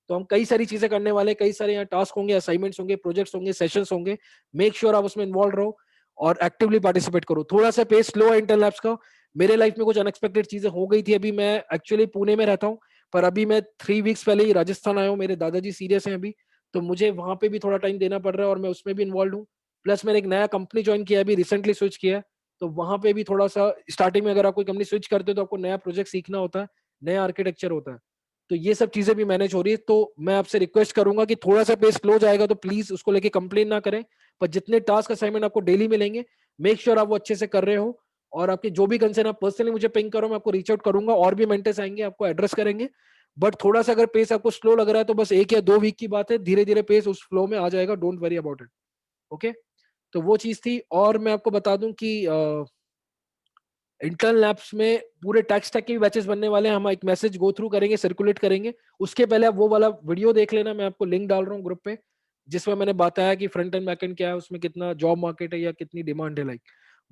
तो हम कई सारी चीजें करने वाले हैं, कई सारे यहाँ टास्क होंगे, असाइनमेंट्स होंगे, प्रोजेक्ट्स होंगे, सेशंस होंगे। मेक श्योर आप उसमें इन्वॉल्व रहो और एक्टिवली पार्टिसिपेट करो। थोड़ा सा पेस स्लो है इंटरनल लैब्स का। मेरे लाइफ में कुछ अनएक्सपेक्टेड चीजें हो गई थी। अभी मैं एक्चुअली पुणे में रहता हूँ, पर अभी मैं 3 वीक्स पहले ही राजस्थान आया हूँ। मेरे दादाजी सीरियस हैं अभी, तो मुझे वहां पे भी थोड़ा टाइम देना पड़ रहा है और मैं उसमें भी इन्वॉल्व हूँ। प्लस मैंने एक नया कंपनी ज्वाइन किया है, अभी रिसेंटली स्विच किया है, तो वहां पे भी थोड़ा सा स्टार्टिंग में, अगर आप कोई कंपनी स्विच करते हो तो आपको नया प्रोजेक्ट सीखना होता है, नया आर्किटेक्चर होता है, तो ये सब चीजें भी मैनेज हो रही है। तो मैं आपसे रिक्वेस्ट करूंगा कि थोड़ा सा पेस स्लो जाएगा तो प्लीज उसको लेके कंप्लेन ना करें, पर जितने टास्क असाइनमेंट आपको डेली मिलेंगे, मेक श्योर आप वो अच्छे से कर रहे हो। और आपके जो भी कंसर्न, आप पर्सनली मुझे पिंग करो, मैं आपको रीच आउट करूंगा, और भी मेंटर्स आएंगे आपको एड्रेस करेंगे। बट थोड़ा सा अगर पेस आपको स्लो लग रहा है तो बस 1 या 2 वीक की बात है, धीरे धीरे पेस उस फ्लो में आ जाएगा, don't worry about it. Okay, तो वो चीज थी। और मैं आपको बता दूं कि इंटर्न लैब्स में पूरे टैक्स टैक के भी बैचेस बनने वाले हैं। हम एक मैसेज गो थ्रू करेंगे, सर्कुलेट करेंगे। उसके पहले आप वो वाला वीडियो देख लेना, मैं आपको लिंक डाल रहा हूँ ग्रुप पे, जिसमें मैंने बताया कि फ्रंट एंड बैक एंड क्या है, उसमें कितना जॉब मार्केट है या कितनी डिमांड है। लाइक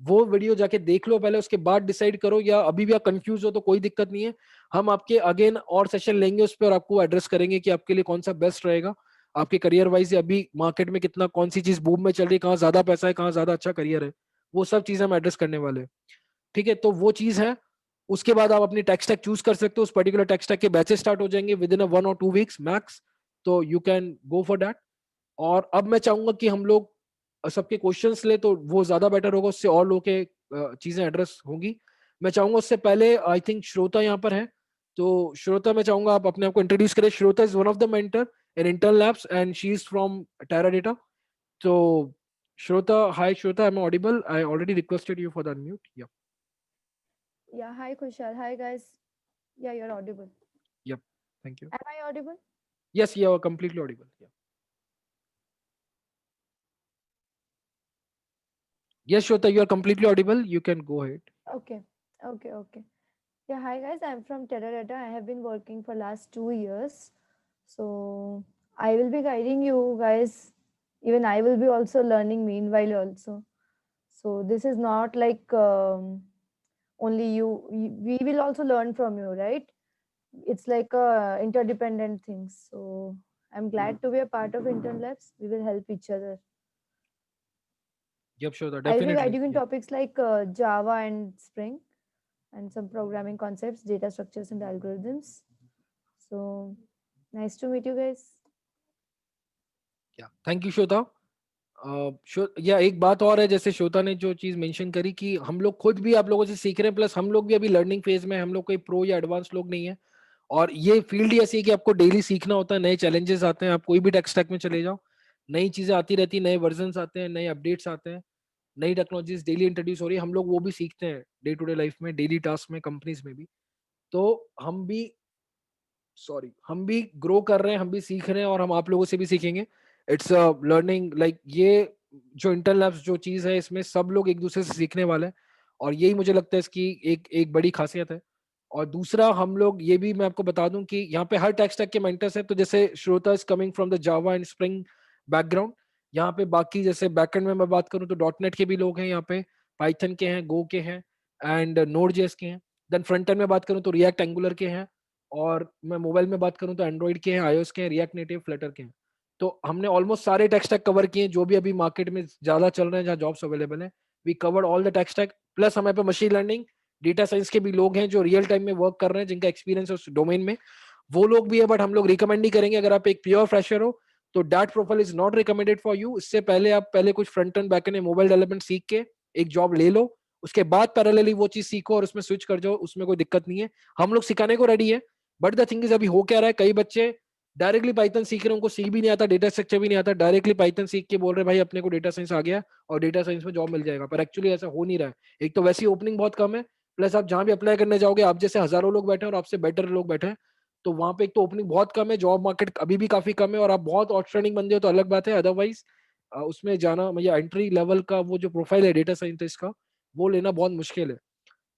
वो वीडियो जाके देख लो पहले, उसके बाद डिसाइड करो। या अभी भी आप कंफ्यूज हो तो कोई दिक्कत नहीं है, हम आपके अगेन और सेशन लेंगे उस पर, और आपको एड्रेस करेंगे कि आपके लिए कौन सा बेस्ट रहेगा आपके करियर वाइज, या अभी मार्केट में कितना, कौन सी चीज बूम में चल रही है, कहाँ ज्यादा पैसा है, कहाँ ज्यादा अच्छा करियर है, वो सब चीजें हम एड्रेस करने वाले हैं। ठीक है, तो वो चीज है। उसके बाद आप अपनी टेक स्टैक चूज कर सकते हो, उस पर्टिकुलर टेक स्टैक के बैचेस स्टार्ट हो जाएंगे विद इन 1 और 2 वीक्स मैक्स, तो you can go for that. और अब मैं चाहूंगा कि हम लोग सबके क्वेश्चंस ले, तो वो ज्यादा बेटर होगा, उससे और लोग के चीजें एड्रेस होंगी। मैं चाहूंगा उससे पहले, आई थिंक श्रोता यहाँ पर है, तो श्रोता मैं चाहूंगा आप अपने आप को इंट्रोड्यूस करें। Shrota is one of the mentor in Intern Labs and she is from Teradata. तो श्रोता, हाय श्रोता, am I audible? I already requested you for the unmute. Yeah. Yeah, hi Kushal. Hi guys. Yeah, you're audible. Yep. Thank you. Am I audible? Yes, you are completely audible. Yeah. Yes, Shweta, you are completely audible. You can go ahead. Okay. Okay. Yeah, hi guys. I'm from Teradata. I have been working for last 2 years. So I will be guiding you guys. Even I will be also learning meanwhile also. So this is not like only you. We will also learn from you, right? It's like a interdependent things. So I'm glad to be a part of Intern Labs. We will help each other. Yep, Shweta, I'll be definitely. guiding in Yeah. topics like Java and Spring and some programming concepts, data structures and algorithms. So nice to meet you guys. Yeah. Thank you, Shweta. या एक बात और है, जैसे श्रोता ने जो चीज मेंशन करी कि हम लोग खुद भी आप लोगों से सीख रहे हैं, प्लस हम लोग भी अभी लर्निंग फेज में, हम लोग कोई प्रो या एडवांस लोग नहीं है। और ये फील्ड ही ऐसी है कि आपको डेली सीखना होता है, नए चैलेंजेस आते हैं, आप कोई भी टेक स्टैक में चले जाओ, नई चीजें आती रहती है, नए वर्जन आते हैं, नए अपडेट्स आते हैं, नई टेक्नोलॉजीज डेली इंट्रोड्यूस हो रही है, हम लोग वो भी सीखते हैं डे टू डे लाइफ में, डेली टास्क में, कंपनीज में भी। तो हम भी ग्रो कर रहे हैं, हम भी सीख रहे हैं, और हम आप लोगों से भी सीखेंगे। इट्स लर्निंग, लाइक ये जो इंटर्न लैब्स जो चीज है, इसमें सब लोग एक दूसरे से सीखने वाले हैं, और यही मुझे लगता है इसकी एक बड़ी खासियत है। और दूसरा, हम लोग ये भी मैं आपको बता दूं कि यहाँ पे हर टेक स्टैक के मेंटर्स हैं। तो जैसे श्रोता is coming from the Java and spring background, यहाँ पे बाकी जैसे बैकएंड में मैं बात करूँ तो डॉटनेट के भी लोग हैं यहाँ पे, पाइथन के हैं, गो के हैं, एंड नोड जेएस के हैं। देन फ्रंट एंड में बात करूँ तो रिएक्ट एंगुलर के हैं, और मैं मोबाइल में बात करूं तो एंड्रॉइड के हैं, आईओएस के हैं, रिएक्ट नेटिव, फ्लटर के हैं। तो हमने ऑलमोस्ट सारे टेक स्टैक कवर किए हैं जो भी अभी मार्केट में ज्यादा चल रहे हैं, जहाँ जॉब्स अवेलेबल है। We covered all the tech stack. Plus हमारे पे मशीन लर्निंग, डेटा साइंस के भी लोग हैं जो रियल टाइम में वर्क कर रहे हैं, जिनका एक्सपीरियंस है उस डोमेन में, वो लोग भी है। बट हम लोग रिकमेंड नहीं करेंगे, अगर आप एक प्योर फ्रेशर हो तो that profile is not recommended for you. इससे पहले आप कुछ front end back and mobile development सीख के एक जॉब ले लो, उसके बाद पैरेलली वो चीज सीखो और उसमें स्विच कर जाओ, उसमें कोई दिक्कत नहीं है, हम लोग सिखाने को रेडी है। बट द थिंग इज, अभी हो क्या रहा है, कई बच्चे डायरेक्टली पाइथन सीख रहे हैं, उनको सी भी नहीं आता, डेटा स्ट्रक्चर भी नहीं आता, डायरेक्टली पाइथन सीख के बोल रहे हैं भाई अपने को डेटा साइंस आ गया और डेटा साइंस में जॉब मिल जाएगा। पर एक्चुअली ऐसा हो नहीं रहा है। एक तो वैसी ओपनिंग बहुत कम है, प्लस आप जहां भी अप्लाई करने जाओगे, आप जैसे हजारों लोग बैठे हैं और आपसे बेटर लोग बैठे हैं, तो वहां पे एक तो ओपनिंग बहुत कम है, जॉब मार्केट अभी भी काफी कम है। और आप बहुत आउटस्टैंडिंग बंदे हो तो अलग बात है, अदरवाइज उसमें जाना, मतलब एंट्री लेवल का वो जो प्रोफाइल है डेटा साइंटिस्ट का, वो लेना बहुत मुश्किल है।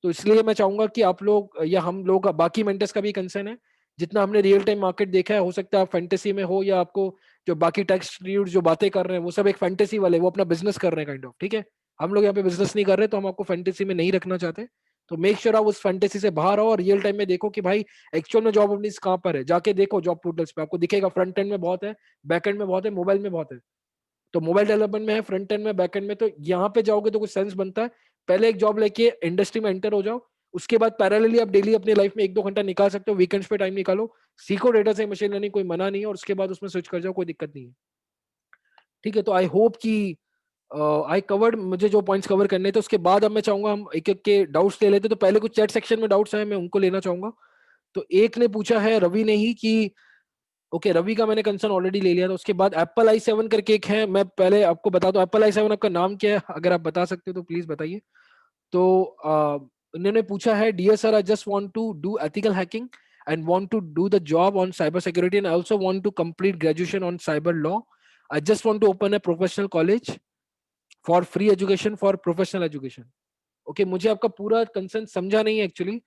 तो इसलिए मैं चाहूंगा कि आप लोग या हम लोग, बाकी मेंटर्स का भी कंसर्न है, जितना हमने रियल टाइम मार्केट देखा है, हो सकता है आप फैंटेसी में हो, या आपको जो बाकी टेक्स्ट जो बातें कर रहे हैं वो सब एक फैंटेसी वाले, वो अपना बिजनेस कर रहे हैं काइंड ऑफ, ठीक है। हम लोग यहाँ पे बिजनेस नहीं कर रहे, तो हम आपको फैंटेसी में नहीं रखना चाहते। तो मेक श्योर आप उस फैंटेसी से बाहर आओ और रियल टाइम में देखो कि भाई एक्चुअल में जॉब ओपनिंग्स कहाँ पर है। जाके देखो जॉब पोर्टल्स पे, आपको दिखेगा फ्रंट एंड में बहुत है, बैक एंड में बहुत है, मोबाइल में बहुत है। तो मोबाइल डेवलपमेंट में है, फ्रंट एंड में, बैक एंड में। तो यहाँ पे जाओगे तो कुछ सेंस बनता है। पहले एक जॉब लेके इंडस्ट्री में एंटर हो जाओ, उसके बाद पैरेलली आप डेली अपनी लाइफ में 1-2 घंटा निकाल सकते हो, वीकेंड्स पे टाइम निकालो, सीखो डेटा से मशीन लर्निंग, कोई मना नहीं है, और उसके बाद उसमें स्विच कर जाओ, कोई दिक्कत नहीं है, ठीक है। तो आई होप कि आई कवर्ड, मुझे जो पॉइंट्स कवर करने थे। उसके बाद अब मैं चाहूंगा हम एक एक के डाउट्स ले लेते। तो पहले कुछ चैट सेक्शन में डाउट्स आए, मैं उनको लेना चाहूंगा। तो एक ने पूछा है, रवि ने ही, कि ओके रवि का मैंने कंसर्न ऑलरेडी ले लिया था। उसके बाद एप्पल i7 करके एक है, मैं पहले आपको बता दूं एप्पल i7 आपका नाम क्या है, अगर आप बता सकते हो तो प्लीज बताइए। तो इन्होंने पूछा है, dear sir, I just want to do ethical hacking and want to do the job on cyber security, and I also want to complete graduation on cyber law. I just want to open a professional college for free education for professional education. Okay, मुझे आपका पूरा concern समझा नहीं है actually.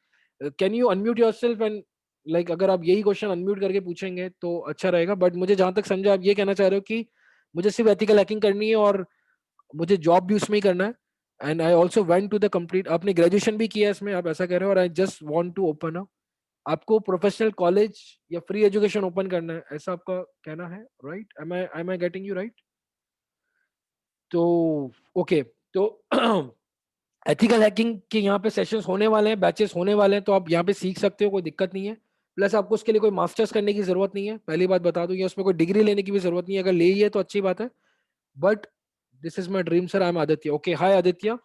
Can you unmute yourself and like, अगर आप यही question unmute करके पूछेंगे तो अच्छा रहेगा। बट मुझे जहां तक समझा, आप ये कहना चाह रहे हो कि मुझे सिर्फ एथिकल हैकिंग करनी है और मुझे जॉब भी उसमें ही करना है। And I also went to the complete, आपने ग्रेजुएशन भी किया है इसमें, आप ऐसा कह रहे हो, और I just want to open a, आपको प्रोफेशनल कॉलेज या फ्री एजुकेशन ओपन करना है, ऐसा आपका कहना है, right? Am I getting you right? तो ओके, तो एथिकल हैकिंग के यहाँ पे सेशंस होने वाले हैं, बैचेस होने वाले हैं, तो आप यहाँ पे सीख सकते हो, कोई दिक्कत नहीं है। प्लस आपको उसके लिए कोई मास्टर्स करने की जरूरत नहीं है, पहली बात बता दूं, या उसमें कोई डिग्री लेने की भी जरूरत नहीं है। अगर ले ही है तो अच्छी बात है, but this is my dream sir. I am Aditya. Okay, hi Aditya.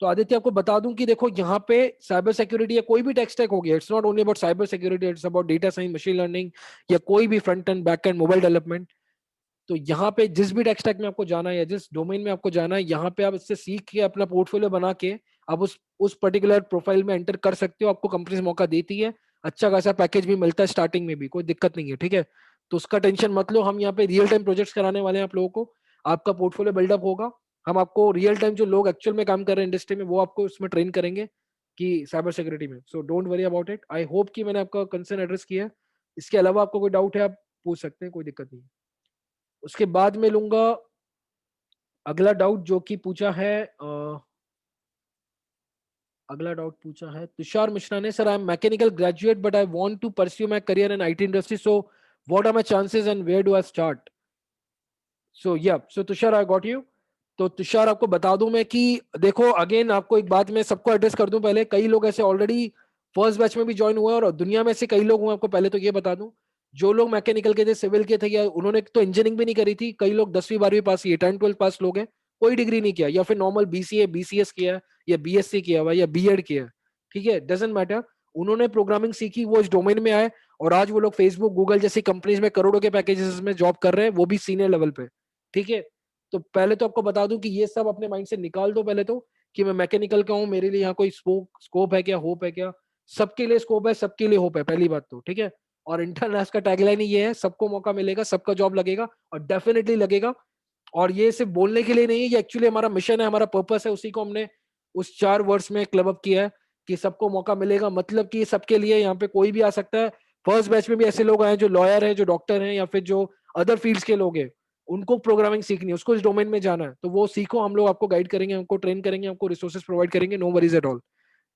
तो आदित्य, आपको बता दूं कि देखो यहाँ पे साइबर सिक्योरिटी या कोई भी टेक स्टैक हो गया, it's not only about cyber security, it's about data science, machine learning, या कोई भी front end back and mobile development. तो यहाँ पे जिस भी टेक स्टैक में आपको जाना है या जिस डोमेन में आपको जाना है, यहाँ पे आप इससे सीख के अपना पोर्टफोलियो बना के आप उस पर्टिकुलर प्रोफाइल में एंटर कर सकते हो। आपको कंपनी मौका देती है, अच्छा खासा पैकेज भी मिलता है स्टार्टिंग में भी, कोई दिक्कत नहीं है, ठीक है। तो उसका टेंशन मत लो, हम यहाँ पे रियल टाइम प्रोजेक्ट्स कराने वाले हैं आप लोगों को, आपका पोर्टफोलियो बिल्डअप होगा। हम आपको रियल टाइम जो लोग एक्चुअल में काम कर रहे हैं इंडस्ट्री में, वो आपको उसमें ट्रेन करेंगे कि साइबर सिक्योरिटी में। So don't worry about it. I hope कि मैंने आपका कंसर्न एड्रेस किया है। इसके अलावा आपको कोई डाउट है आप पूछ सकते हैं, कोई दिक्कत नहीं है। उसके बाद में लूंगा अगला डाउट जो कि पूछा है, अगला डाउट पूछा है तुषार मिश्रा ने। Sir, I am mechanical graduate but I want to pursue my career in IT industry, so what are my chances and where do I start? So Tushar, I got you. तो तुषार, आपको बता दूं मैं कि देखो, अगेन आपको एक बात मैं सबको एड्रेस कर दूं पहले, कई लोग ऐसे ऑलरेडी फर्स्ट बैच में भी ज्वाइन हुए हैं और दुनिया में से कई लोग हुए। आपको पहले तो ये बता दूं, जो लोग मैकेनिकल के थे, सिविल के थे, या उन्होंने तो इंजीनियरिंग भी नहीं करी थी, कई लोग 10वीं 12वीं पास किए, 10th 12th पास लोग हैं, कोई डिग्री नहीं किया, या फिर नॉर्मल बीसीए बीसीएस किया, या बीएससी किया हुआ, या बीएड किया, ठीक है, डजेंट मैटर। उन्होंने प्रोग्रामिंग सीखी, वो इस डोमेन में आए, और आज वो लोग फेसबुक गूगल जैसी कंपनीज में करोड़ों के पैकेजेस में जॉब कर रहे हैं, वो भी सीनियर लेवल पे, ठीक है। तो पहले तो आपको बता दूं कि ये सब अपने माइंड से निकाल दो पहले तो, कि मैं मैकेनिकल का हूं, मेरे लिए यहाँ कोई स्कोप है क्या, होप है क्या? सबके लिए स्कोप है, सबके लिए होप है, पहली बात तो, ठीक है। और इंटरनेशनल का टैगलाइन ही ये है, सबको मौका मिलेगा, सबका जॉब लगेगा, और डेफिनेटली लगेगा। और ये सिर्फ बोलने के लिए नहीं है, ये एक्चुअली हमारा मिशन है, हमारा पर्पस है, उसी को हमने उस 4 वर्ष में क्लब अप किया है कि सबको मौका मिलेगा। मतलब कि सबके लिए, यहाँ पे कोई भी आ सकता है। फर्स्ट बैच में भी ऐसे लोग आए जो लॉयर है, जो डॉक्टर हैं, या फिर जो अदर फील्ड्स के लोग हैं, उनको प्रोग्रामिंग सीखनी है, उसको इस डोमेन में जाना है, तो वो सीखो, हम लोग आपको गाइड करेंगे, हमको ट्रेन करेंगे, आपको रिसोर्सेज प्रोवाइड करेंगे, नो वरीज एट ऑल,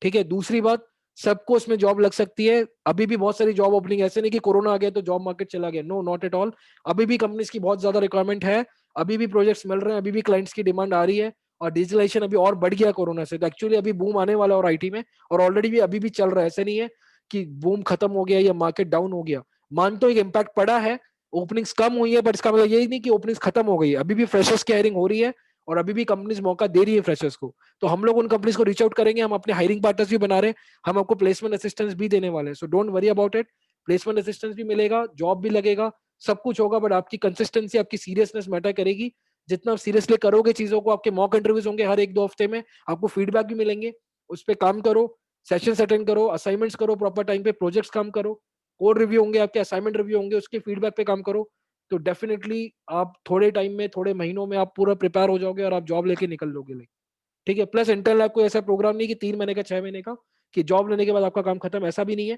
ठीक है। दूसरी बात, सबको इसमें जॉब लग सकती है। अभी भी बहुत सारी जॉब ओपनिंग, ऐसे नहीं कि कोरोना आ गया तो जॉब मार्केट चला गया, नो, नॉट एट ऑल। अभी भी कंपनीज की बहुत ज्यादा रिक्वायरमेंट है, अभी भी प्रोजेक्ट्स मिल रहे हैं, अभी भी क्लाइंट्स की डिमांड आ रही है, और डिजिटलाइजेशन अभी और बढ़ गया कोरोना से, तो एक्चुअली अभी बूम आने वाला है और आईटी में, और ऑलरेडी भी अभी भी चल रहा है। ऐसे नहीं है कि बूम खत्म हो गया या मार्केट डाउन हो गया, मान तो एक इम्पैक्ट पड़ा है, ओपनिंग्स कम हुई है, बट इसका मतलब यही नहीं कि ओपनिंग्स खत्म हो गई है, अभी भी फ्रेशर्स की हायरिंग हो रही है, और अभी भी कंपनीज मौका दे रही है फ्रेशर्स को। तो हम लोग उन कंपनीज को रीच आउट करेंगे, हम अपने हायरिंग पार्टनर्स भी बना रहे हैं, हम आपको प्लेसमेंट असिस्टेंस भी देने वाले हैं, so don't worry about it. Placement assistance भी मिलेगा, जॉब भी लगेगा, सब कुछ होगा, बट आपकी कंसिस्टेंसी, आपकी सीरियसनेस मैटर करेगी। जितना आप सीरियसली करोगे चीजों को, आपके मॉक इंटरव्यूज होंगे हर 1-2 हफ्ते में, आपको फीडबैक भी मिलेंगे, उस पर काम करो, सेशन अटेंड करो, असाइनमेंट्स करो प्रॉपर टाइम पे, प्रोजेक्ट्स काम करो, कोड रिव्यू होंगे, आपके असाइनमेंट रिव्यू होंगे, उसके फीडबैक पे काम करो। तो डेफिनेटली आप थोड़े टाइम में, थोड़े महीनों में आप पूरा प्रिपेयर हो जाओगे और आप जॉब लेके निकल लोगे। ठीक है। प्लस इंटरनल लैब कोई ऐसा प्रोग्राम नहीं कि 3 महीने का 6 महीने का कि जॉब लेने के बाद आपका काम खत्म, ऐसा भी नहीं है।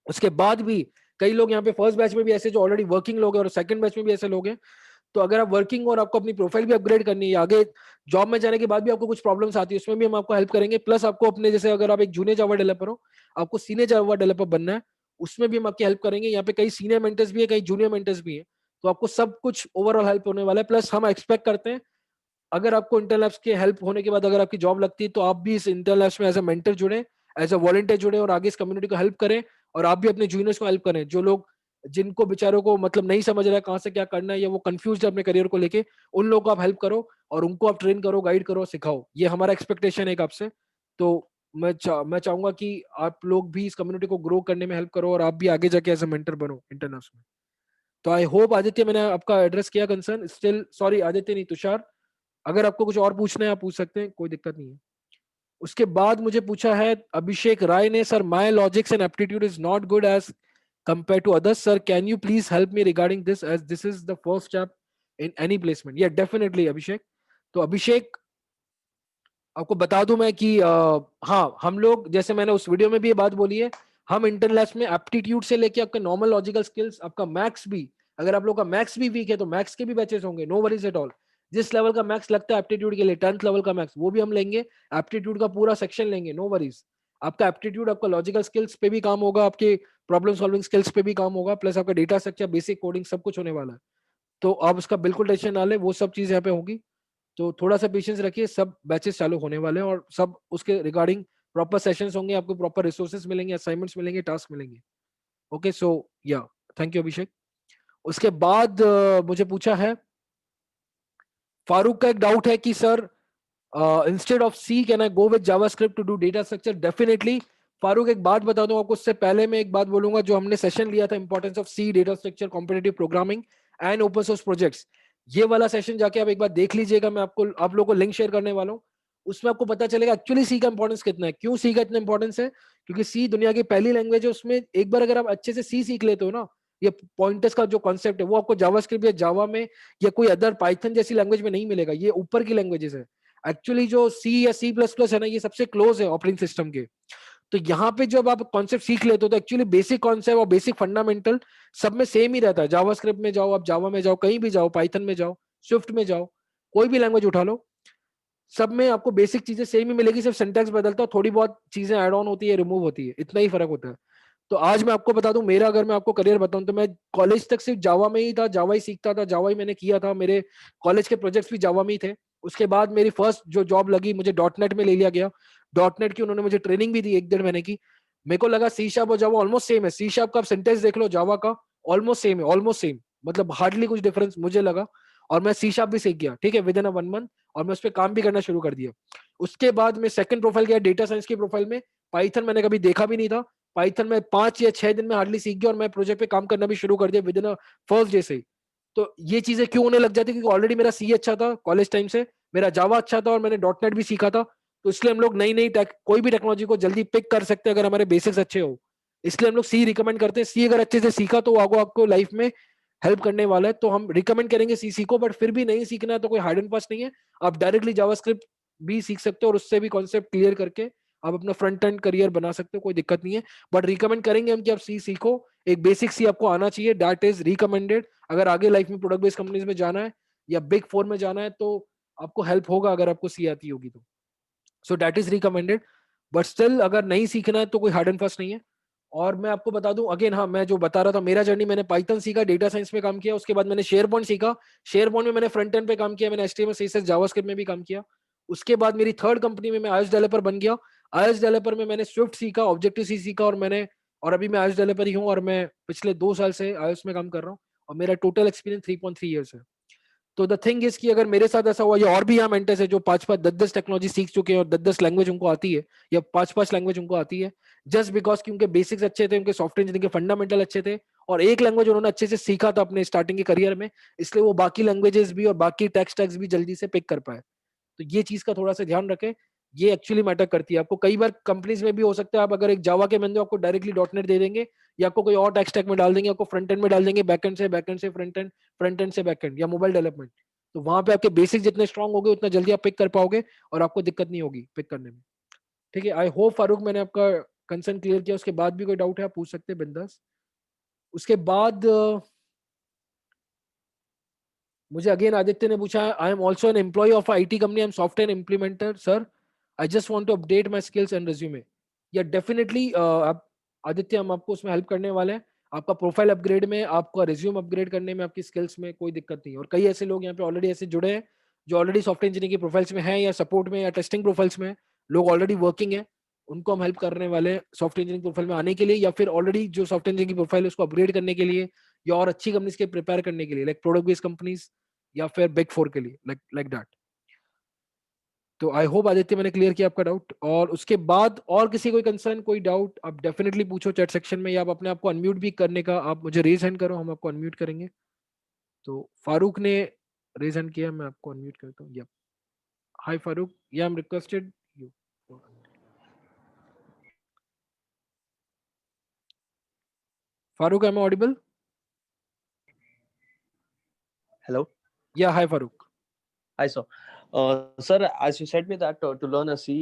उसके बाद भी कई लोग यहाँ पे फर्स्ट बैच में भी ऐसे जो ऑलरेडी वर्किंग लोग हैं और सेकंड बैच में भी ऐसे लोग हैं। तो अगर आप वर्किंग और आपको अपनी प्रोफाइल भी अपग्रेड करनी है, आगे जॉब में जाने के बाद भी आपको कुछ प्रॉब्लम्स आती है, उसमें भी हम आपको हेल्प करेंगे। प्लस आपको अपने जैसे अगर आप एक जूनियर जावा डेवलपर हो, आपको सीनियर जावा डेवलपर बनना है, उसमें भी हम आपकी हेल्प करेंगे। यहाँ पे कई सीनियर मेंटर्स भी है, कई जूनियर मेंटर्स भी है, तो आपको सब कुछ ओवरऑल हेल्प होने वाला है। प्लस हम एक्सपेक्ट करते हैं अगर आपको इंटर लैब्स के हेल्प होने के बाद अगर आपकी जॉब लगती है तो आप भी इस इंटर लैब्स में एज अ मेंटर जुड़े, एज अ वॉलंटियर जुड़े और आगे इस कम्युनिटी को हेल्प करें। और आप भी अपने जूनियर्स को हेल्प करें, जो लोग जिनको बेचारों को मतलब नहीं समझ रहा है कहाँ से क्या करना है या वो कंफ्यूज है अपने करियर को लेके, उन लोगों को आप हेल्प करो और उनको आप ट्रेन करो, गाइड करो, सिखाओ। ये हमारा एक्सपेक्टेशन है एक आपसे। तो मैं चाहूंगा कि आप लोग भी इस कम्युनिटी को ग्रो करने में हेल्प करो और आप भी आगे जाके एज अ मेंटर बनो इंटरनेट्स में। तो आई होप आदित्य मैंने आपका एड्रेस किया कंसर्न। स्टिल सॉरी आदित्य नहीं, तुषार, अगर आपको कुछ और पूछना है आप पूछ सकते हैं, कोई दिक्कत नहीं है। उसके बाद मुझे पूछा है अभिषेक राय ने, sir my logics and aptitude is not good as compared to others, sir, can you please help me regarding this as this is the first step in any placement? Yeah, definitely अभिषेक। तो अभिषेक आपको बता दूं मैं कि हाँ, हम लोग जैसे मैंने उस वीडियो में भी ये बात बोली है, हम इंटरनेट में एप्टीट्यूड से लेके आपका नॉर्मल लॉजिकल स्किल्स, आपका मैथ्स भी, अगर आप लोग का मैथ्स भी वीक है तो मैथ्स के भी बैचेस होंगे, नो वरीज एट ऑल। जिस लेवल का मैथ्स लगता है एप्टीट्यूड के लिए, 10th लेवल का मैथ्स, वो भी हम लेंगे। एप्टीट्यूड का पूरा सेक्शन लेंगे, नो वरीज। आपका एप्टीट्यूड आपका लॉजिकल स्किल्स पे भी काम होगा, आपके प्रॉब्लम सॉल्विंग स्किल्स पे भी काम होगा, प्लस आपका डेटा स्ट्रक्चर, बेसिक कोडिंग, सब कुछ होने वाला है। तो आप उसका बिल्कुल टेंशन ना ले, वो सब चीज यहाँ पे होगी। तो थोड़ा सा पेशेंस रखिए, सब बैचेस चालू होने वाले हैं और सब उसके रिगार्डिंग प्रॉपर सेशंस होंगे, आपको प्रॉपर रिसोर्सेज मिलेंगे, असाइनमेंट्स मिलेंगे, टास्क मिलेंगे। Okay, so yeah thank you अभिषेक। उसके बाद मुझे पूछा है फारूक का एक डाउट है कि sir instead of C can I go with JavaScript to do data structure? Definitely Farooq, एक बात बता दूं आपको, उससे पहले मैं एक बात बोलूंगा, जो हमने सेशन लिया था importance of C, data structure, competitive programming and open source projects, ये वाला सेशन जाके आप एक बार देख लीजिएगा। मैं आपको आप लोगों को लिंक शेयर करने वाला हूँ, उसमें आपको पता चलेगा एक्चुअली सी का इंपॉर्टेंस कितना है। क्यों सी का इतना इंपॉर्टेंस है? क्योंकि सी दुनिया की पहली लैंग्वेज है, उसमें एक बार अगर आप अच्छे से सी सीख लेते हो ना, ये पॉइंटर्स का जो कॉन्सेप्ट है वो आपको जावास्क्रिप्ट या जावा में या कोई अदर पाइथन जैसी लैंग्वेज में नहीं मिलेगा। ये ऊपर की लैंग्वेजेस है। एक्चुअली जो सी या सी प्लस प्लस है ना, ये सबसे क्लोज है ऑपरेटिंग सिस्टम के। तो यहाँ पे जब आप कॉन्सेप्ट सीख लेते हो तो एक्चुअली बेसिक कॉन्सेप्ट और बेसिक फंडामेंटल सब में सेम ही रहता है। जावास्क्रिप्ट में जाओ, आप जावा में जाओ, कहीं भी जाओ, पाइथन में जाओ, स्विफ्ट में जाओ, कोई भी लैंग्वेज उठा लो, सब में आपको बेसिक चीजें सेम ही मिलेगी, सिर्फ सिंटैक्स बदलता है, थोड़ी बहुत चीजें ऐड ऑन होती है, रिमूव होती है, इतना ही फर्क होता है। तो आज मैं आपको बता दूं, मेरा अगर मैं आपको करियर बताऊं तो मैं कॉलेज तक सिर्फ जावा में ही था, जावा ही सीखता था, जावा ही मैंने किया था, मेरे कॉलेज के प्रोजेक्ट्स भी जावा में ही थे। उसके बाद मेरी फर्स्ट जो जॉब लगी, मुझे डॉट नेट में ले लिया गया। डॉट नेट की उन्होंने मुझे ट्रेनिंग भी दी 1 डेढ़ महीने की। मेरे को लगा सी शार्प और जावा ऑलमोस्ट सेम है, सी शार्प का आप सिंटेक्स देख लो, जावा का ऑलमोस्ट सेम है, ऑलमोस्ट सेम, मतलब हार्डली कुछ डिफरेंस मुझे लगा। और मैं सी शार्प भी सीख गया, ठीक है, विद इन अ 1 मंथ, और मैं उस पर काम भी करना शुरू कर दिया। उसके बाद मैं सेकंड प्रोफाइल गया डेटा साइंस की प्रोफाइल में। पाइथन मैंने कभी देखा भी नहीं था, पाइथन में 5 या 6 दिन में हार्डली सीख गया और मैं प्रोजेक्ट पे काम करना भी शुरू कर दिया with in a first day से ही। तो ये चीजें क्यों होने लग जाती, क्योंकि ऑलरेडी मेरा सी अच्छा था कॉलेज टाइम से, मेरा जावा अच्छा था और मैंने डॉट नेट भी सीखा था। तो इसलिए हम लोग नई नई कोई भी टेक्नोलॉजी को जल्दी पिक कर सकते हैं अगर हमारे बेसिक्स अच्छे हो। इसलिए हम लोग सी रिकमेंड करते हैं। सी अगर अच्छे से सीखा तो आगो आपको लाइफ में हेल्प करने वाला है, तो हम रिकमेंड करेंगे सी सीखो। बट फिर भी नहीं सीखना है तो कोई हार्ड एंड फास्ट नहीं है, आप डायरेक्टली जावास्क्रिप्ट भी सीख सकते हो और उससे भी कॉन्सेप्ट क्लियर करके आप अपना फ्रंट एंड करियर बना सकते हो, कोई दिक्कत नहीं है। बट रिकमेंड करेंगे हम कि आप सी सीखो, एक बेसिक सी आपको आना चाहिए, दैट इज रिकमेंडेड। अगर आगे लाइफ में प्रोडक्ट बेस्ड कंपनीज में जाना है या बिग फोर में जाना है तो आपको हेल्प होगा अगर आपको सी आती होगी तो। So that is recommended. But still अगर नहीं सीखना है तो कोई हार्ड एंड फास्ट नहीं है। और मैं आपको बता दूं अगेन, हाँ, मैं जो बता रहा था मेरा जर्नी, मैंने पाइथन सीखा, डेटा साइंस में काम किया, उसके बाद मैंने शेयर पॉइंट सीखा, शेयर पॉइंट में मैंने फ्रंट एंड पे काम किया, मैंने एचटीएमएल सीएसएस जावास्क्रिप्ट में भी काम किया। उसके बाद मेरी थर्ड कंपनी में मैं आईओएस डेवलपर बन गया। आईओएस डेवलपर में मैंने स्विफ्ट सीखा, ऑब्जेक्टिव सी सीखा, और अभी मैं आईओएस डेवलपर ही हूँ और मैं पिछले 2 साल से आईओएस में काम कर रहा हूँ और मेरा टोटल एक्सपीरियंस 3.3 ईयर्स है। तो द थिंग इज कि अगर मेरे साथ ऐसा हुआ, या और भी यहाँ मेंटर्स है जो 5-5 10-10 टेक्नोलॉजी सीख चुके हैं और 10-10 लैंग्वेज उनको आती है या 5-5 लैंग्वेज उनको आती है, जस्ट बिकॉज कि उनके बेसिक्स अच्छे थे, उनके सॉफ्टवेयर इंजीनियरिंग के फंडामेंटल अच्छे थे और एक लैंग्वेज उन्होंने अच्छे से सीखा था अपने स्टार्टिंग के करियर में, इसलिए वो बाकी लैंग्वेजेस भी और बाकी टेक्स्ट टैग्स भी जल्दी से पिक कर पाए। तो ये चीज का थोड़ा सा ध्यान रखें, ये एक्चुअली मैटर करती है। आपको कई बार कंपनीज में भी हो सकता है, आप अगर एक जावा के बंदे हो आपको डायरेक्टली डॉट नेट दे देंगे या आपको कोई और टेक्स्ट टैग में डाल देंगे, आपको फ्रंट एंड में डाल देंगे, बैक एंड से फ्रंट एंड, फ्रंट एंड से बैक एंड, या मोबाइल डेवलपमेंट। तो वहां पे आपके बेसिक जितने स्ट्रांग होंगे उतना जल्दी आप पिक कर पाओगे और आपको दिक्कत नहीं होगी पिक करने में। ठीक है, आई होप फारूक मैंने आपका कंसर्न क्लियर किया। उसके बाद भी कोई डाउट है आप पूछ सकते हैं बिंदास। उसके बाद मुझे अगेन आदित्य ने पूछा, I am also an employ of IT company, I am software implementer sir, I just want to update my skills and resume. Yeah definitely आप आदित्य, हम आपको उसमें हेल्प करने वाले हैं। आपका प्रोफाइल अपग्रेड में, आपका रिज्यूम अपग्रेड करने में, आपकी स्किल्स में कोई दिक्कत नहीं है। और कई ऐसे लोग यहाँ पे ऑलरेडी ऐसे जुड़े हैं जो ऑलरेडी सॉफ्टवेयर इंजीनियरिंग की प्रोफाइल्स में हैं या सपोर्ट में या टेस्टिंग प्रोफाइल्स में, लोग ऑलरेडी वर्किंग है, उनको हम हेल्प करने वाले हैं सॉफ्टवेयर इंजीनियरिंग प्रोफाइल में आने के लिए, या फिर ऑलरेडी जो सॉफ्टवेयर इंजीनियरिंग की प्रोफाइल है उसको अपग्रेड करने के लिए, या और अच्छी कंपनीज के प्रिपेयर करने के लिए, लाइक प्रोडक्ट बेस्ड कंपनीज या फिर बिग फोर के लिए, लाइक लाइक दैट। तो आई होप आदित्य मैंने क्लियर किया आपका डाउट। और उसके बाद और किसी कोई कंसर्न, कोई डाउट, आप डेफिनेटली पूछो चैट सेक्शन में, या आप अपने आप को अनम्यूट भी करने का, आप मुझे रेज हैंड करो, हम आपको अनम्यूट करेंगे। तो फारूक ने रेज हैंड किया, मैं आपको अनम्यूट करता हूँ। हाय फारूक, या I M requested you. Farooq, am I audible? Hello. Yeah, hi Farooq. Hi, sir. Sir, as you said me that to learn a C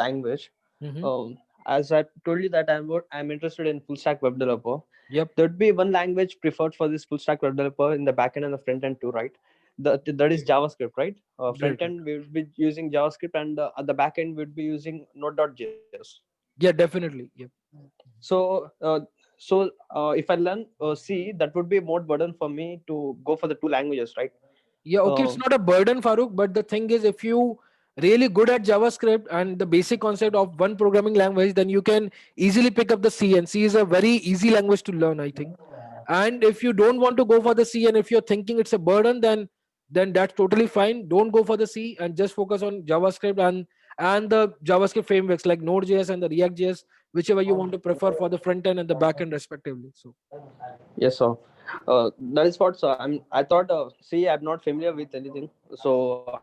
language, Mhm. as I told you that I'm interested in full stack web developer. Yep. There'd be one language preferred for this full stack web developer in the backend and the front end too, right? That is JavaScript, right? Front Right. end we would be using JavaScript, and at the back end we'd be using Node.js. Yeah, definitely. Yep. So, if I learn C, that would be more burden for me to go for the two languages, right? Yeah, okay, it's Uh, not a burden, Farooq, but the thing is, if you really good at JavaScript and the basic concept of one programming language, then you can easily pick up the C, and C is a very easy language to learn, I think. And if you don't want to go for the C, and if you're thinking it's a burden, then that's totally fine. Don't go for the C and just focus on JavaScript and the JavaScript frameworks like Node.js and the React.js, whichever you want to prefer for the front end and the back end respectively. So Yes, sir. That is what, sir. I thought, see, I'm not familiar with anything, so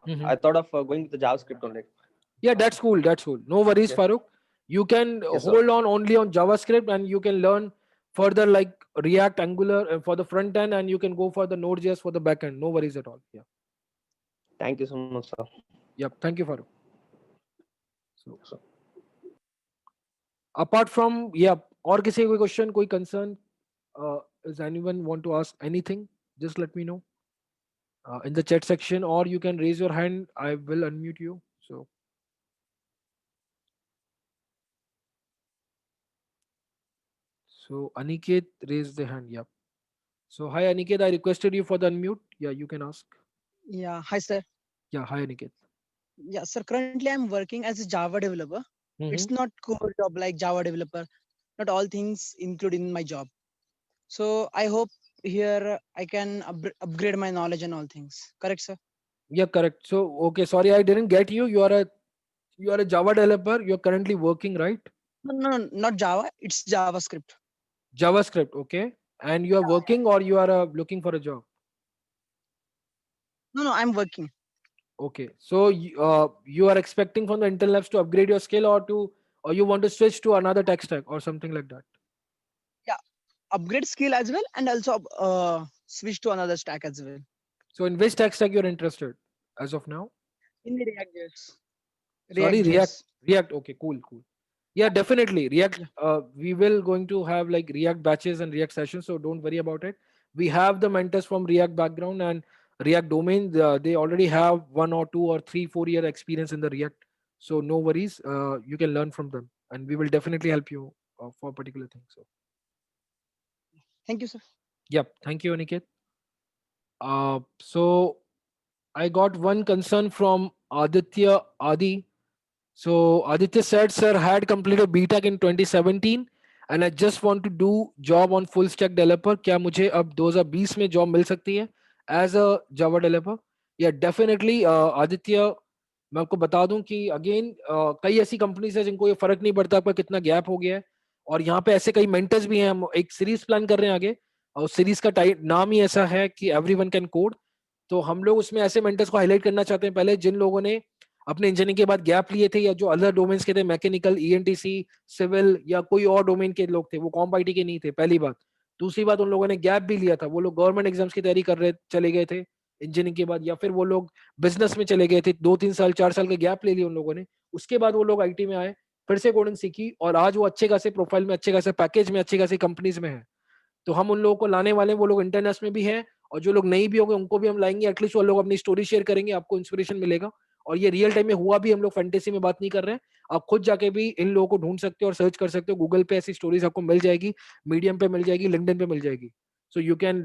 Mhm. I thought of going with the JavaScript only. Yeah, that's cool. That's cool. No worries, Yes. Farooq. You can Yes, sir. hold on only on JavaScript, and you can learn further like React, Angular for the front end, and you can go for the Node.js for the back end. No worries at all. Yeah. Thank you so much, sir. Yep. Thank you, Farooq. So, Sir. apart from, yeah, or किसी कोई question, कोई concern, does anyone want to ask anything? Just let me know in the chat section, or you can raise your hand. I will unmute you. So Aniket raised the hand. Yep. So hi Aniket, I requested you for the unmute. Yeah, you can ask. Yeah, hi sir. Yeah, hi Aniket. Yeah, sir. Currently, I'm working as a Java developer. It's not core job like Java developer. Not all things included in my job. So I hope here I can upgrade my knowledge and all things. Correct, sir? Yeah, correct. So okay, sorry, I didn't get you. You are a Java developer. You're currently working, right? No, not Java. It's JavaScript. JavaScript, okay. And you are working, or you are looking for a job? No, I'm working. Okay. So you are expecting from the Intel Labs to upgrade your skill, or you want to switch to another tech stack or something like that. Yeah, upgrade skill as well, and also switch to another stack as well. So in which tech stack you're interested as of now? In the React.js. Sorry, React.js. React. Okay, cool. Yeah, definitely. React. We will going to have like React batches and React sessions, so don't worry about it. We have the mentors from React background and React domain. They already have 1 or 2 or 3, 4 year experience in the React, so no worries. You can learn from them, and we will definitely help you for particular things. So, Thank you, sir. yep. Thank you, Aniket. So I got one concern from Aditya Adi. So Aditya said, sir, had completed BTech in 2017 and I just want to do job on full stack developer. क्या मुझे अब 2020 में job मिल सकती है as a Java developer? Yeah, definitely. Aditya, मैं आपको बता दूं कि अगेन कई ऐसी कंपनीज है जिनको ये फर्क नहीं पड़ता आपका कितना गैप हो गया है, और यहाँ पे ऐसे कई मेंटर्स भी हैं। हम एक सीरीज प्लान कर रहे हैं आगे, और सीरीज का नाम ही ऐसा है कि एवरीवन कैन कोड। तो हम लोग उसमें ऐसे मेंटर्स को हाईलाइट करना चाहते हैं, पहले जिन लोगों ने अपने इंजीनियरिंग के बाद गैप लिए थे, या जो अदर डोमेन्स के थे, मैकेनिकल, ईएनटीसी, सिविल, या कोई और डोमेन के लोग थे, वो कॉम्प आईटी के नहीं थे, पहली बात। दूसरी बात, उन लोगों ने गैप भी लिया था, वो लोग गवर्नमेंट एग्जाम्स की तैयारी कर रहे चले गए थे, इंजीनियरिंग के बाद, या फिर वो लोग बिजनेस में चले गए थे, 2-3 साल 4 साल का गैप ले लिया उन लोगों ने, उसके बाद वो लोग आईटी में आए, फिर से कोडिंग सीखी और आज वो अच्छे खासे प्रोफाइल में, अच्छे खासे पैकेज में, अच्छी खासी कंपनीज में है। तो हम उन लोगों को लाने वाले हैं, वो लोग इंटरनेशनल में भी हैं और जो लोग नहीं भी होंगे उनको भी हम लाएंगे, एटलीस्ट वो लोग अपनी स्टोरी शेयर करेंगे, आपको इंस्पिरेशन मिलेगा। और ये रियल टाइम में हुआ भी, हम लोग फैंटेसी में बात नहीं कर रहे हैं। आप खुद जाके भी इन लोगों को ढूंढ सकते हो और सर्च कर सकते हो, गूगल पे ऐसी स्टोरीज आपको मिल जाएगी, मीडियम पे मिल जाएगी, लिंक्डइन पे मिल जाएगी, सो you can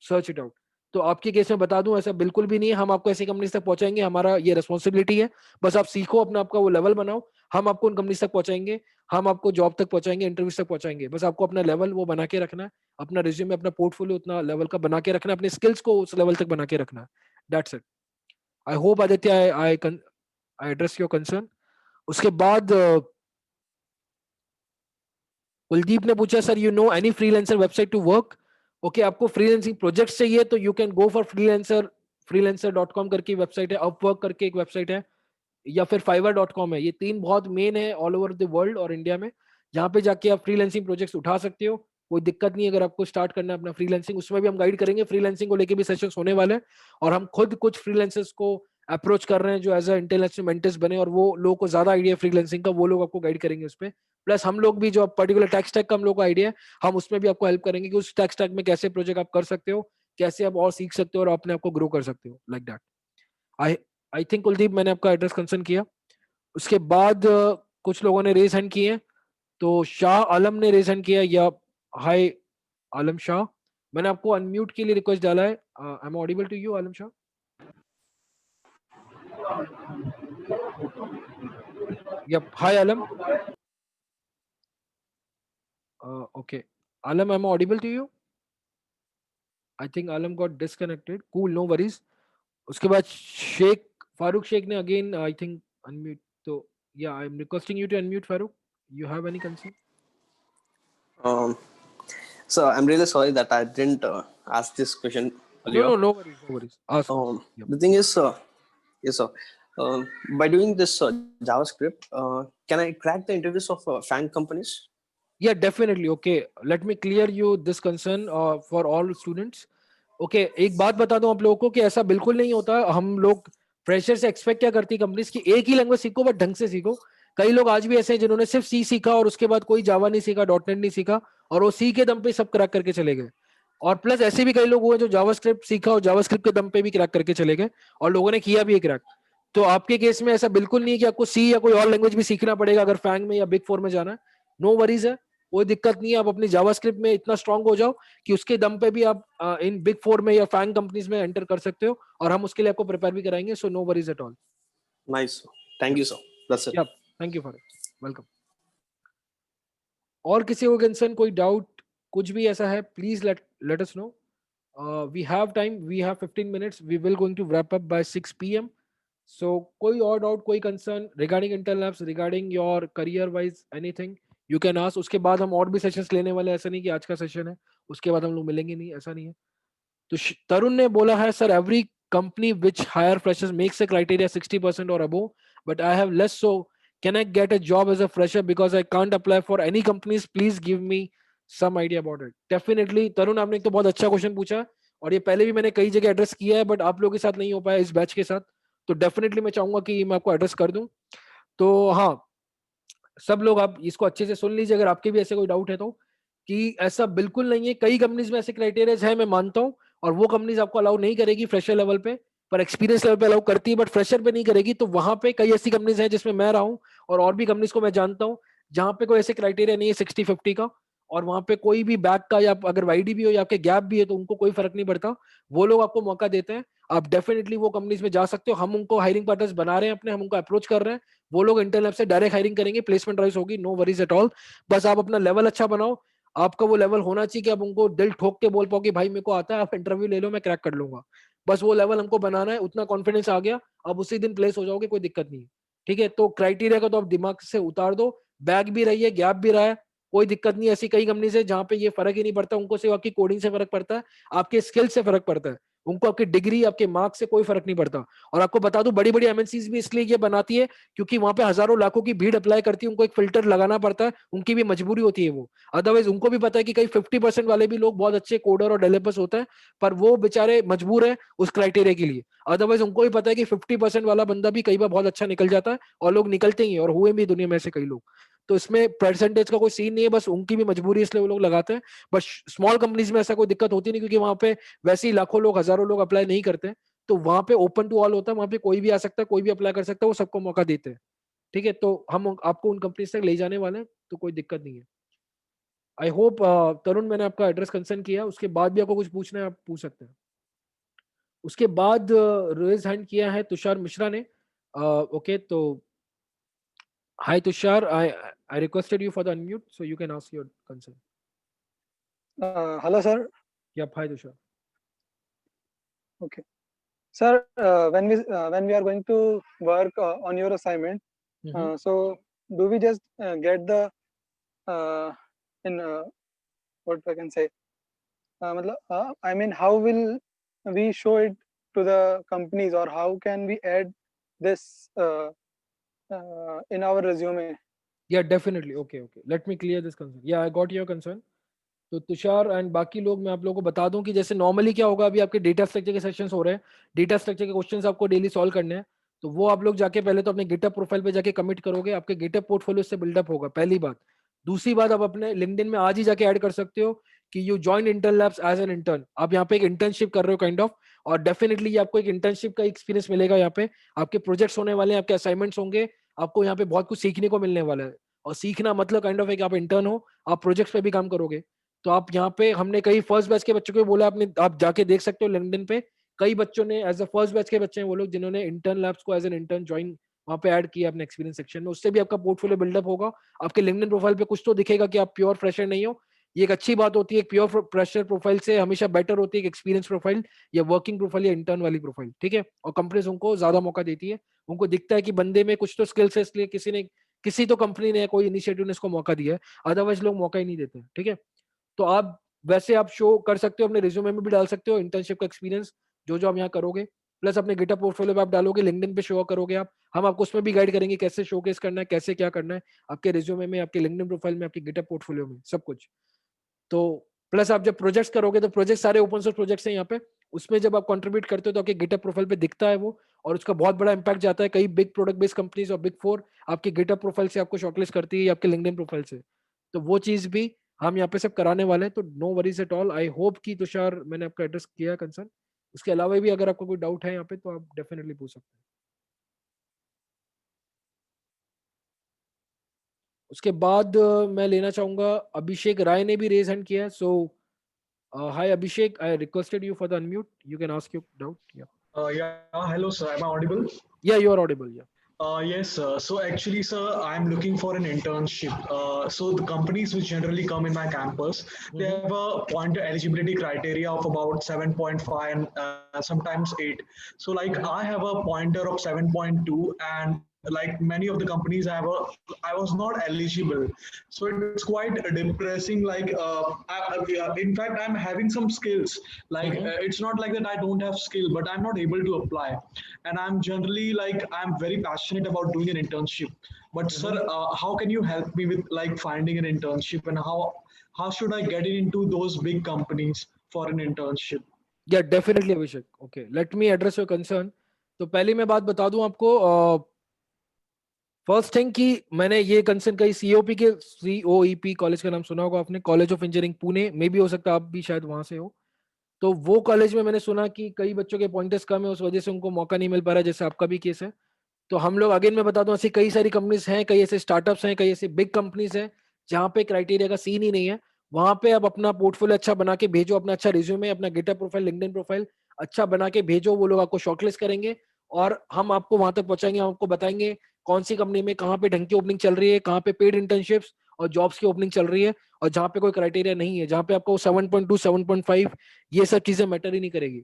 search it out. तो आपके केस में बता दूं, ऐसा बिल्कुल भी नहीं है, हम आपको ऐसी कंपनीज तक पहुंचाएंगे, हमारा ये रिस्पॉन्सिबिलिटी है, बस आप सीखो, अपना आपका वो लेवल बनाओ, हम आपको उन कंपनीज तक पहुंचाएंगे, हम आपको जॉब तक पहुंचाएंगे, इंटरव्यूज तक पहुंचाएंगे, बस आपको अपना लेवल वो बना के रखना है, अपना रिज्यूमे, अपना पोर्टफोलियो उतना लेवल का बना के रखना है, अपने स्किल्स को उस लेवल तक बना के रखना है। That's it. I hope Aditya I address your concern. उसके बाद कुलदीप ने पूछा, sir you know any freelancer website to work? Okay, आपको फ्रीलांसिंग प्रोजेक्ट्स चाहिए तो you can go for freelancer.com करके वेबसाइट है, अपवर्क करके एक वेबसाइट है, या फिर fiverr.com है। ये 3 बहुत मेन है ऑल ओवर द वर्ल्ड और इंडिया में, जहाँ पे जाके आप फ्रीलांसिंग प्रोजेक्ट्स उठा सकते हो। कोई दिक्कत नहीं है अगर आपको स्टार्ट करना है अपना फ्रीलांसिंग, उसमें भी हम गाइड करेंगे, फ्रीलांसिंग को लेके भी सेशंस होने वाले हैं, और हम खुद कुछ फ्रीलांसर्स को अप्रोच कर रहे हैं जो एज अ इंटरनेशनल मेंटर्स बने, और वो लोगों को ज्यादा आइडिया फ्रीलांसिंग का, वो लोग आपको गाइड करेंगे उस पर। प्लस हम लोग भी जो पर्टिकुलर टेक स्टैक का हम लोग को आइडिया है, हम उसमें भी आपको हेल्प करेंगे कि उस टेक स्टैक में कैसे प्रोजेक्ट आप कर सकते हो, कैसे आप और सीख सकते हो और अपने आप को ग्रो कर सकते हो, like that. I I think Kuldeep मैंने आपका एड्रेस कंसर्न किया। उसके बाद कुछ लोगों ने रेज हैंड किए हैं, तो शाह आलम ने रेज हैंड किया, या हाय आलम शाह, मैंने आपको अनम्यूट के लिए रिक्वेस्ट डाला है। I am audible to you Alam Shah? Yup, hi Alam. Okay Alam, I am audible to you? I think Alam got disconnected, cool, no worries. उसके बाद शेख फारूक शेख ने अगेन आई थिंक अनम्यूट, तो yeah I am requesting you to unmute Farooq, you have any concern? Um, so I'm really sorry that I didn't ask this question earlier. No worries, no worries. Ask. Yep. The thing is, yes, sir. By doing this JavaScript, can I crack the interviews of FANG companies? Yeah, definitely. Okay, let me clear you this concern for all students. Okay, एक बात बता दूं आप लोगों को कि ऐसा बिल्कुल नहीं होता। हम लोग फ्रेशर से एक्सपेक्ट क्या करती है कंपनीज की, एक ही लैंग्वेज सीखो बट ढंग से सीखो। कई लोग आज भी ऐसे हैं जिन्होंने सिर्फ सी सीखा और उसके बाद कोई जावा नहीं सीखा, डॉटनेट नहीं सीखा, और वो सी के दम पे सब क्रैक करके चले गए। और प्लस ऐसे भी कई लोग हुए जो जावास्क्रिप्ट सीखा और जावास्क्रिप्ट के दम पे भी क्रैक करके चले गए, और लोगों ने किया भी क्रैक। तो आपके केस में ऐसा बिल्कुल नहीं है कि आपको सी या कोई और लैंग्वेज भी सीखना पड़ेगा अगर फैंग में या बिग फोर में जाना है। नो वरीज है, कोई दिक्कत नहीं है। आप अपनी जावास्क्रिप्ट में इतना स्ट्रांग हो जाओ कि उसके दम पे भी आप इन बिग फोर में या फैंग कंपनीज में एंटर कर सकते हो, और हम उसके लिए आपको प्रिपेयर भी कराएंगे। So no worries at all. Nice. Thank you, sir. That's it. Yep. Thank you for it. Welcome. और किसी को कंसर्न, कोई डाउट, कुछ भी ऐसा है, please let us know. We have time. We have 15 minutes. We will going to wrap up by 6 p.m. So कोई और डाउट, कोई concern regarding Intel Labs, regarding your career wise anything you can ask. उसके बाद हम और भी sessions लेने वाले हैं, ऐसा नहीं कि आज का सेशन है उसके बाद हम लोग मिलेंगे नहीं, ऐसा नहीं है। तो तरुण ने बोला है, sir every company which hire freshers makes a criteria 60% or above, but I have less, so can I get a job as a fresher because I can't apply for any companies? Please give me some idea about it. Definitely तरुण, आपने एक तो बहुत अच्छा question पूछा, और ये पहले भी मैंने कई जगह एड्रेस किया है, बट आप लोगों के साथ नहीं हो पाया इस बैच के साथ, तो डेफिनेटली मैं चाहूंगा कि मैं आपको एड्रेस कर दूं। तो हाँ, सब लोग आप इसको अच्छे से सुन लीजिए, अगर आपके भी ऐसे कोई डाउट है तो, कि ऐसा बिल्कुल नहीं है। कई कंपनीज में ऐसे क्राइटेरिया है, मैं मानता हूँ, और वो कंपनीज आपको अलाउ नहीं करेगी फ्रेशर लेवल पे, पर एक्सपीरियंस लेवल पे अलाउ करती है, बट फ्रेशर पे नहीं करेगी। तो वहां पे कई ऐसी कंपनीज हैं जिसमें मैं रहा हूँ, और भी कंपनीज को मैं जानता हूँ जहाँ पे कोई ऐसे क्राइटेरिया नहीं है 60-50 का, और वहां पे कोई भी बैक का, या अगर वाईडी भी हो या आपके गैप भी है, तो उनको कोई फर्क नहीं पड़ता, वो लोग आपको मौका देते हैं। आप डेफिनेटली वो कंपनीज में जा सकते हो। हम उनको हायरिंग पार्टनर्स बना रहे हैं अपने, हम उनको अप्रोच कर रहे हैं, वो लोग इंटरनल से डायरेक्ट हायरिंग करेंगे, प्लेसमेंट ड्राइव होगी, नो वरीज एट ऑल। बस आप अपना लेवल अच्छा बनाओ, आपका वो लेवल होना चाहिए कि आप उनको दिल ठोक के बोल पाओ कि भाई मेरे को आता है, आप इंटरव्यू ले लो, मैं क्रैक कर लूंगा। बस वो लेवल हमको बनाना है, उतना कॉन्फिडेंस आ गया, आप उसी दिन प्लेस हो जाओगे, कोई दिक्कत नहीं है। ठीक है, तो क्राइटेरिया का तो आप दिमाग से उतार दो, बैक भी रही है, गैप भी रहा है, कोई दिक्कत नहीं। ऐसी कई कंपनीज है जहाँ पे ये फर्क ही नहीं पड़ता, उनको सिर्फ आपकी कोडिंग से फर्क पड़ता है, आपके स्किल से फर्क पड़ता है, उनको आपकी डिग्री, आपके मार्क्स से कोई फर्क नहीं पड़ता। और आपको बता दूं, बड़ी बड़ी एमएनसीज भी इसलिए ये बनाती है क्योंकि वहां पे हजारों लाखों की भीड़ अप्लाई करती है, उनको एक फिल्टर लगाना पड़ता है, उनकी भी मजबूरी होती है वो। अदरवाइज उनको भी पता है कि कई 50% वाले भी लोग बहुत अच्छे कोडर और डेवलपर्स होते हैं, पर वो बेचारे मजबूर है उस क्राइटेरिया के लिए। अदरवाइज उनको भी पता है कि 50% वाला बंदा भी कई बार बहुत अच्छा निकल जाता है, और लोग निकलते ही हैं, और हुए भी दुनिया में से कई लोग। तो इसमें परसेंटेज का कोई सीन नहीं है, बस उनकी भी मजबूरी है, इसलिए वो लोग लगाते हैं। बट स्मॉल कंपनीज में ऐसा कोई दिक्कत होती नहीं, क्योंकि वहां पे वैसे ही लाखों लोग, हजारों लोग अप्लाई नहीं करते। तो वहां पे ओपन टू ऑल होता है, वहां पे कोई भी आ सकता है, कोई भी अप्लाई कर सकता है, वो सबको मौका देते हैं। ठीक है, तो हम आपको उन कंपनीज तक ले जाने वाले हैं, तो कोई दिक्कत नहीं है। आई होप तरुण, मैंने आपका एड्रेस कंसर्न किया, उसके बाद भी आपको कुछ पूछना है आप पूछ सकते हैं। उसके बाद रेज हैंड किया है तुषार मिश्रा ने। ओके, तो hi Tushar, I requested you for the unmute, so you can ask your concern. Hello, sir. या हाय Tushar. Okay, sir. When we are going to work on your assignment, so do we just get the in what I can say? I mean, how will we show it to the companies, or how can we add this in our resume? Yeah, definitely. Okay, okay. Let me clear this concern. Yeah, I got your concern. तो Tushar and बाकी लोग, मैं आप लोगों को बता दूं कि जैसे नॉर्मली क्या होगा, अभी आपके डेटा स्ट्रक्चर के सेशंस हो रहे हैं, डेटा स्ट्रक्चर के क्वेश्चंस आपको डेली सॉल्व करने हैं। तो वो आप लोग जाके पहले तो अपने गिटहब प्रोफाइल पे जाके कमिट करोगे, आपके गिटहब पोर्टफोलियो से बिल्डअप होगा, पहली बात। दूसरी बात, आप अपने लिंक्डइन में आज ही जाके ऐड कर सकते हो कि you join intern labs as an intern. आप यहाँ पे एक इंटर्नशिप कर रहे हो काइंड ऑफ, और डेफिनेटली आपको एक इंटर्नशिप का एक्सपीरियंस मिलेगा। यहाँ पे आपके प्रोजेक्ट्स होने वाले हैं, आपके असाइनमेंट्स होंगे, आपको यहाँ पे बहुत कुछ सीखने को मिलने वाला है। और सीखना मतलब काइंड ऑफ एक आप इंटर्न हो, आप प्रोजेक्ट्स पे भी काम करोगे। तो आप यहाँ पे, हमने कई फर्स्ट बैच के बच्चों को बोला, आपने आप जाके देख सकते हो लिंक्डइन पे, कई बच्चों ने एज अ फर्स्ट बैच के बच्चे हैं वो लोग, जिन्होंने इंटर्न लैब्स को एज एन इंटर्न ज्वाइन वहाँ पे ऐड किया अपने एक्सपीरियंस सेक्शन में। उससे भी आपका पोर्टफोलियो बिल्डअप होगा, आपके लिंक्डइन प्रोफाइल पे कुछ तो दिखेगा कि आप प्योर फ्रेशर नहीं हो। ये एक अच्छी बात होती है, प्योर फ्रेशर प्रोफाइल से हमेशा बेटर होती है एक्सपीरियंस प्रोफाइल या वर्किंग प्रोफाइल या इंटर्न वाली प्रोफाइल। ठीक है, और कंपनीज उनको ज्यादा मौका देती है, उनको दिखता है कि बंदे में कुछ तो स्किल्स है, इसलिए किसी तो कंपनी ने, कोई इनिशिएटिव ने इसको मौका दिया है, अदरवाइज लोग मौका ही नहीं देते। ठीक है, तो आप वैसे आप शो कर सकते हो, अपने रिज्यूमे में भी डाल सकते हो इंटर्नशिप का एक्सपीरियंस जो जो आप यहाँ करोगे, प्लस अपने गिटहब पोर्टफोलियो पे आप डालोगे, लिंक्डइन पे शो करोगे आप। हम आपको उसमें भी गाइड करेंगे कैसे शोकेस करना है, कैसे क्या करना है, आपके रिज्यूमे में, आपके लिंक्डइन प्रोफाइल में, आपके गिटहब पोर्टफोलियो में, सब कुछ। तो प्लस आप जब प्रोजेक्ट्स करोगे, तो प्रोजेक्ट सारे ओपन सोर्स प्रोजेक्ट्स हैं यहाँ पे, उसमें जब आप कंट्रीब्यूट करते हो तो आपके गिटहब प्रोफाइल पे दिखता है वो, और उसका बहुत बड़ा इंपैक्ट जाता है। कई बिग प्रोडक्ट बेस्ड कंपनीज और बिग 4 आपके गिटहब प्रोफाइल से आपको शॉर्टलिस्ट करती है, या आपके लिंक्डइन प्रोफाइल से। तो वो चीज भी हम यहाँ पे सब कराने वाले हैं, तो no worries at all. I hope कि तुषार, मैंने आपका एड्रेस किया कंसर्न। उसके अलावा भी अगर आपको कोई डाउट है यहाँ पे, तो आप डेफिनेटली पूछ सकते हैं। उसके बाद मैं लेना चाहूंगा, अभिषेक राय ने भी रेज हैंड किया है। So hi Abhishek, I requested you for the unmute, you can ask your doubt. Yeah Hello, sir. Am I audible? Yeah you are audible. Yeah Yes, sir. So actually, sir, I'm looking for an internship. So the companies which generally come in my campus, they have a pointer eligibility criteria of about 7.5 and sometimes 8. So like I have a pointer of 7.2, and like many of the companies I was not eligible. So it's quite depressing. Like in fact, I'm having some skills. Like it's not like that I don't have skill, but I'm not able to apply. And I'm generally like I'm very passionate about doing an internship. But sir, how can you help me with like finding an internship, and how should I get into those big companies for an internship? या definitely Abhishek. Okay, let me address your concern. तो पहले मैं बात बता दूं आपको, first thing कि मैंने ये कंसर्न कही सीओपी के, सीओईपी कॉलेज का नाम सुना होगा आपने, कॉलेज ऑफ इंजीनियरिंग पुणे में भी हो सकता है, आप भी शायद वहां से हो। तो वो कॉलेज में मैंने सुना कि कई बच्चों के पॉइंटर्स कम है, उस वजह से उनको मौका नहीं मिल पा रहा है, जैसे आपका भी केस है। तो हम लोग, अगेन मैं बता दूं, ऐसी कई सारी कंपनीज हैं, कई ऐसे स्टार्टअप्स हैं, कई ऐसे बिग कंपनीज हैं जहाँ पे क्राइटेरिया का सीन ही नहीं है। वहां पे आप अपना पोर्टफोलियो अच्छा बना के भेजो, अपना अच्छा रिज्यूमे, अपना गिटहब प्रोफाइल, लिंक्डइन प्रोफाइल अच्छा बना के भेजो, वो लोग आपको शॉर्टलिस्ट करेंगे, और हम आपको वहां तक पहुंचाएंगे। हम आपको बताएंगे कौन सी कंपनी में कहाँ पे ढंग की ओपनिंग चल रही है, कहाँ पे पेड इंटर्नशिप्स और जॉब्स की ओपनिंग चल रही है, और जहाँ पे कोई क्राइटेरिया नहीं है, जहाँ पे आपको 7.2 7.5 ये सब चीजें मैटर ही नहीं करेगी,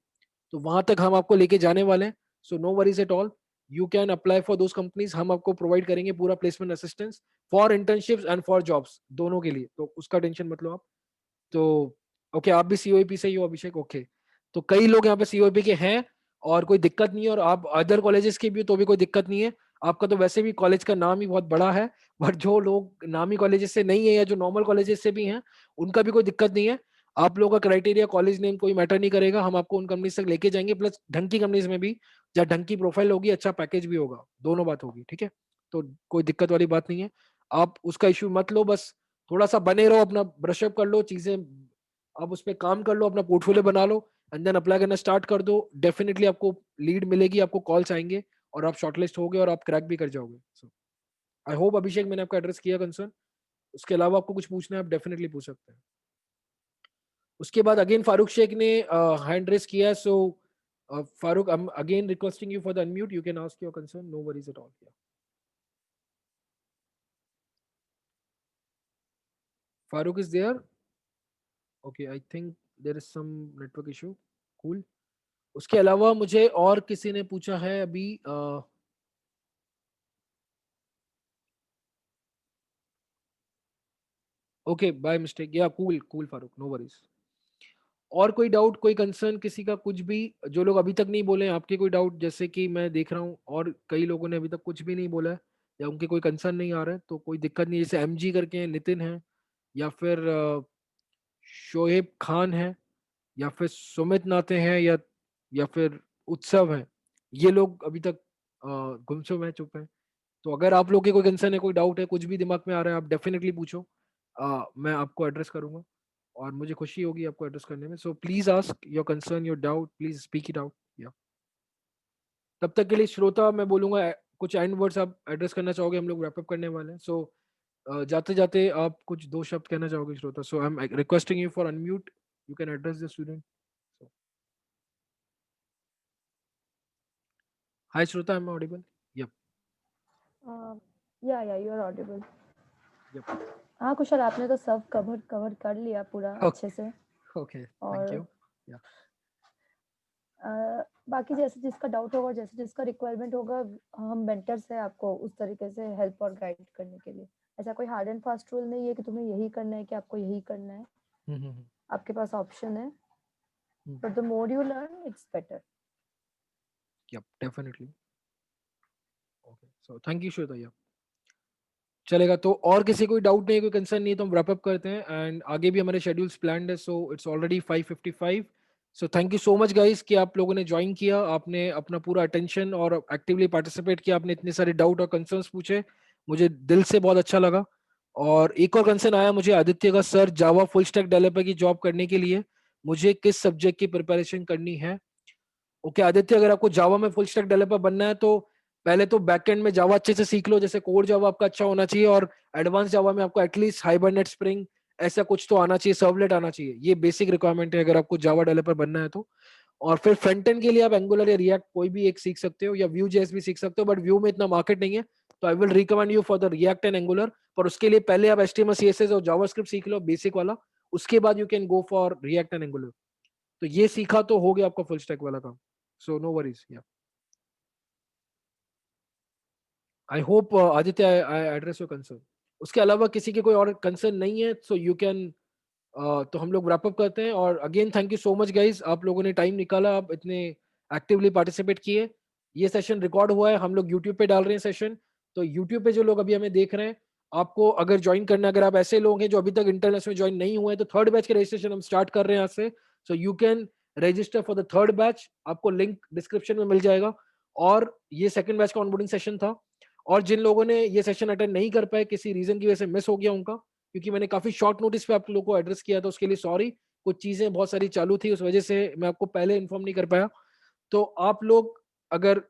तो वहां तक हम आपको लेके जाने वाले हैं। So no worries at all, you can apply for those companies. हम आपको प्रोवाइड करेंगे पूरा placement assistance for internships and for jobs, दोनों के लिए, तो उसका टेंशन मत लो आप। तो ओके, आप भी सीओईपी से ही हो अभिषेक? ओके, तो कई लोग यहाँ पे सीओपी के हैं और कोई दिक्कत नहीं है, और आप अदर कॉलेजेस के भी हो तो भी कोई दिक्कत नहीं है। आपका तो वैसे भी कॉलेज का नाम ही बहुत बड़ा है, बट जो लोग नामी कॉलेजेस से नहीं है या जो नॉर्मल कॉलेजेस से भी हैं उनका भी कोई दिक्कत नहीं है। आप लोगों का क्राइटेरिया कॉलेज नेम कोई मैटर नहीं करेगा, हम आपको उन कंपनीज तक लेके जाएंगे, प्लस ढंग की कंपनीज में भी, जहाँ ढंग की प्रोफाइल होगी, अच्छा पैकेज भी होगा, दोनों बात होगी, ठीक है। तो कोई दिक्कत वाली बात नहीं है, आप उसका इश्यू मत लो, बस थोड़ा सा बने रहो, अपना ब्रशअप कर लो चीजें, आप उस पर काम कर लो, अपना पोर्टफोलियो बना लो, एंड देन अप्लाई करना स्टार्ट कर दो। डेफिनेटली आपको लीड मिलेगी, आपको कॉल्स आएंगे और आप शॉर्टलिस्ट होगे और आप क्रैक भी कर जाओगे। सो आई होप अभिषेक मैंने आपका एड्रेस किया कंसर्न। उसके अलावा आपको कुछ पूछना है आप डेफिनेटली पूछ सकते हैं। उसके बाद अगेन फारूक शेख ने हैंड रेस किया, so Farooq, I am again requesting you for the unmute, you can ask your concern, no worries at all. Farooq is there? Okay, I think there is some network issue. Cool. उसके अलावा मुझे और किसी ने पूछा है अभी, okay bye mistake, yeah cool cool Farooq, no worries. और कोई डाउट, कोई कंसर्न किसी का, कुछ भी, जो लोग अभी तक नहीं बोले हैं, आपके कोई डाउट, जैसे कि मैं देख रहा हूँ और कई लोगों ने अभी तक कुछ भी नहीं बोला है या उनके कोई कंसर्न नहीं आ रहा है, तो कोई दिक्कत नहीं। जैसे एमजी करके हैं, नितिन है, या फिर शोएब खान है, या फिर सुमित नाते हैं, या फिर उत्सव है, ये लोग अभी तक गुमसुम है, चुप है। तो अगर आप लोग के कोई कंसर्न है, कोई डाउट है, कुछ भी दिमाग में आ रहा है, आप डेफिनेटली पूछो, मैं आपको एड्रेस करूंगा और मुझे खुशी होगी आपको एड्रेस करने में। So please ask your concern, your doubt, please speak it out. या तब तक के लिए श्रोता मैं बोलूंगा, कुछ एंड वर्ड्स आप एड्रेस करना चाहोगे, हम लोग रैप अप करने वाले हैं। सो जाते जाते आप कुछ दो शब्द कहना चाहोगे Shrota? So I am requesting you for unmute, you can address the student. Hi Shrota, I am audible? Yep yeah you are audible. Yep. हाँ कुशल, आपने तो सब कवर कर लिया पूरा अच्छे से। Okay, thank you. बाकी जैसे जिसका डाउट होगा, जैसे जिसका रिक्वायरमेंट होगा, हम मेंटर्स हैं आपको उस तरीके से हेल्प और गाइड करने के लिए। ऐसा कोई हार्ड एंड फास्ट रूल नहीं है कि तुम्हें यही करना है, कि आपको यही करना है। आपके पास ऑप्शन है, but the more you learn it's better. Yup, definitely. Okay, so thank you Shweta. Yeah चलेगा, तो और किसी कोई डाउट नहीं, कोई कंसर्न नहीं है, तो हम रैप अप करते हैं, एंड आगे भी हमारे शेड्यूल्स प्लान्ड है। So it's already 5:55। So thank you so much guys कि आप लोगों ने ज्वाइन किया, आपने अपना पूरा अटेंशन और एक्टिवली पार्टिसिपेट किया, आपने इतने सारे डाउट और कंसर्न्स पूछे, मुझे दिल से बहुत अच्छा लगा। और एक और कंसर्न आया मुझे आदित्य का, sir Java full stack developer की जॉब करने के लिए मुझे किस सब्जेक्ट की प्रिपरेशन करनी है? ओके आदित्य, अगर आपको जावा में फुल स्टैक डेवलपर बनना है तो पहले तो बैकएंड में जावा अच्छे से सीख लो, जैसे कोर जावा आपका अच्छा होना चाहिए, और एडवांस जावा में आपको एटलीस्ट हाइबरनेट, स्प्रिंग, ऐसा कुछ तो आना चाहिए, सर्वलेट आना चाहिए। ये बेसिक रिक्वायरमेंट है अगर आपको जावा डेवलपर बनना है तो। और फिर फ्रंट एंड के लिए आप एंगुलर या रिएक्ट कोई भी एक सीख सकते हो, या व्यू जेएस भी सीख सकते हो, बट व्यू में इतना मार्केट नहीं है, तो I will recommend you for the react and angular. पर उसके लिए पहले आप एचटीएमएल सीएसएस और जावास्क्रिप्ट सीख लो बेसिक वाला, उसके बाद you can go for react and angular. तो ये सीखा तो हो गया आपका फुल स्टैक वाला काम। So no worries. Yeah I hope Aditya I address your concern. उसके अलावा किसी के कोई और कंसर्न नहीं है, सो यू कैन, तो हम लोग रैप अप करते हैं। और again thank you so much guys, आप लोगों ने टाइम निकाला, आप इतने एक्टिवली पार्टिसिपेट किए। ये सेशन रिकॉर्ड हुआ है, हम लोग यूट्यूब पे डाल रहे हैं सेशन, तो यूट्यूब पे जो लोग अभी हमें देख रहे हैं, आपको अगर ज्वाइन करना है, अगर आप ऐसे लोग हैं जो अभी तक इंटरनेट में ज्वाइन नहीं हुए हैं, तो थर्ड बैच के रजिस्ट्रेशन हम स्टार्ट कर रहे हैं आज से। सो you can register for the third batch, आपको लिंक डिस्क्रिप्शन में मिल जाएगा। और ये सेकंड बैच का ऑनबोर्डिंग सेशन था, और जिन लोगों ने ये सेशन अटेंड नहीं कर पाए, किसी रीजन की वजह से मिस हो गया उनका, क्योंकि मैंने काफी शॉर्ट नोटिस पे आप लोगों को एड्रेस किया था, उसके लिए सॉरी। कुछ चीजें बहुत सारी चालू थी, उस वजह से मैं आपको पहले इन्फॉर्म नहीं कर पाया। तो आप लोग अगर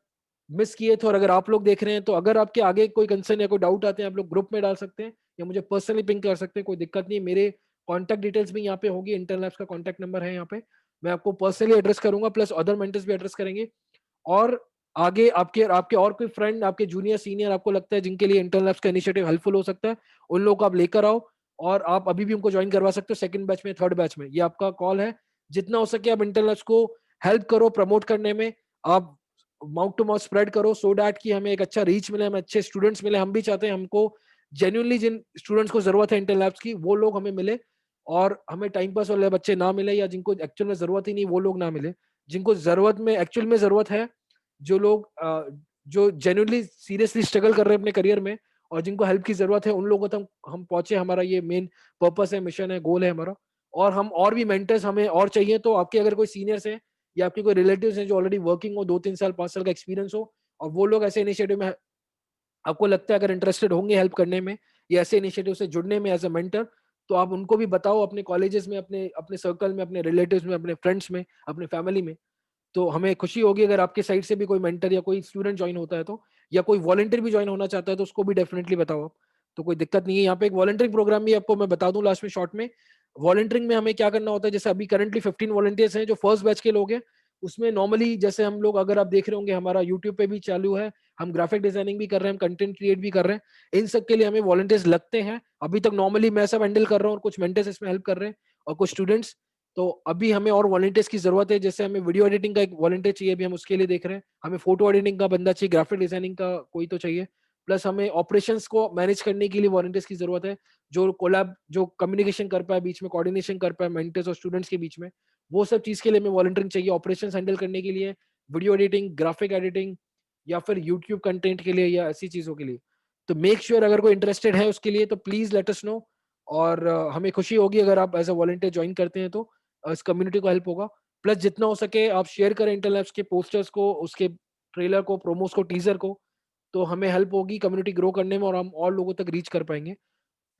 मिस किए थे, और अगर आप लोग देख रहे हैं, तो अगर आपके आगे कोई कंसर्न या कोई डाउट आते हैं, आप लोग ग्रुप में डाल सकते हैं या मुझे पर्सनली पिंग कर सकते हैं, कोई दिक्कत नहीं। मेरे कॉन्टैक्ट डिटेल्स भी यहाँ पे होगी, इंटरलैब्स का कॉन्टैक्ट नंबर है यहाँ पे, मैं आपको पर्सनली एड्रेस करूंगा, प्लस अदर मेंटर्स भी एड्रेस करेंगे। और आगे आपके आपके और कोई फ्रेंड, आपके जूनियर सीनियर आपको लगता है जिनके लिए इंटरनल लैब्स का इनिशिएटिव हेल्पफुल हो सकता है, उन लोगों को आप लेकर आओ, और आप अभी भी उनको ज्वाइन करवा सकते हो सेकंड बैच में, थर्ड बैच में, ये आपका कॉल है। जितना हो सके आप इंटरनल लैब्स को हेल्प करो प्रमोट करने में, आप माउथ टू माउथ स्प्रेड करो, सो डैट कि हमें एक अच्छा रीच मिले, हमें अच्छे स्टूडेंट्स मिले। हम भी चाहते हैं हमको जेन्युइनली जिन स्टूडेंट्स को जरूरत है इंटरनल लैब्स की, वो लोग हमें मिले। और हमें टाइम पास वाले बच्चे ना मिले, या जिनको एक्चुअल में जरूरत ही नहीं वो लोग ना मिले, जिनको जरूरत में एक्चुअल में जरूरत है, जो लोग जो जेन्युइनली सीरियसली स्ट्रगल कर रहे हैं अपने करियर में और जिनको हेल्प की जरूरत है, उन लोगों तक हम पहुंचे। हमारा ये मेन पर्पस है, मिशन है, गोल है हमारा। और हम और भी मेंटर्स हमें और चाहिए, तो आपके अगर कोई सीनियर्स हैं या आपके कोई रिलेटिव्स हैं जो ऑलरेडी वर्किंग हो, 2-3 साल 5 साल का एक्सपीरियंस हो, और वो लोग ऐसे इनिशिएटिव में आपको लगता है अगर इंटरेस्टेड होंगे हेल्प करने में या ऐसे इनिशिएटिव से जुड़ने में एज अ मेंटर, तो आप उनको भी बताओ अपने कॉलेजेस में, अपने अपने सर्कल में, अपने रिलेटिव्स में, अपने फ्रेंड्स में, अपने फैमिली में। तो हमें खुशी होगी अगर आपके साइड से भी कोई मेंटर या कोई स्टूडेंट ज्वाइन होता है, तो या कोई वॉलंटियर भी ज्वाइन होना चाहता है तो उसको भी डेफिनेटली बताओ आप। तो कोई दिक्कत नहीं है। यहाँ पे एक वॉलंटियरिंग प्रोग्राम भी आपको मैं बता दूं लास्ट में शॉर्ट में। वॉलंटियरिंग में हमें क्या करना होता है, जैसे अभी करंटली 15 वॉलंटियर्स हैं जो फर्स्ट बैच के लोग हैं। उसमें नॉर्मली जैसे हम लोग, अगर आप देख रहे होंगे हमारा यूट्यूब पे भी चालू है, हम ग्राफिक डिजाइनिंग भी कर रहे हैं, हम कंटेंट क्रिएट भी कर रहे हैं, इन सब के लिए हमें वॉलंटियर्स लगते हैं। अभी तक नॉर्मली मैं सब हैंडल कर रहा हूँ और कुछ मेंटर्स इसमें हेल्प कर रहे हैं और कुछ स्टूडेंट्स। तो अभी हमें और वॉलंटियर्स की जरूरत है। जैसे हमें वीडियो एडिटिंग का एक वॉलंटियर चाहिए, अभी हम उसके लिए देख रहे हैं। हमें फोटो एडिटिंग का बंदा चाहिए, ग्राफिक डिजाइनिंग का कोई तो चाहिए। प्लस हमें ऑपरेशंस को मैनेज करने के लिए वॉलंटियर्स की जरूरत है, जो कोलैब, जो कम्युनिकेशन कर पाए बीच में, कोऑर्डिनेशन कर पाए मेंटर्स और स्टूडेंट्स के बीच में। वो सब चीज के लिए हमें वॉलंटियरिंग चाहिए, ऑपरेशंस हैंडल करने के लिए, वीडियो एडिटिंग, ग्राफिक एडिटिंग, या फिर यूट्यूब कंटेंट के लिए, या ऐसी चीजों के लिए। तो मेक श्योर अगर कोई इंटरेस्टेड है उसके लिए तो प्लीज लेट अस नो। और हमें खुशी होगी अगर आप एज अ वॉलंटियर ज्वाइन करते हैं, तो इस कम्युनिटी को हेल्प होगा। प्लस जितना हो सके आप शेयर करें इंटेल लैब्स के पोस्टर्स को, उसके ट्रेलर को, प्रोमोस को, टीजर को। तो हमें हेल्प होगी कम्युनिटी ग्रो करने में और हम और लोगों तक रीच कर पाएंगे।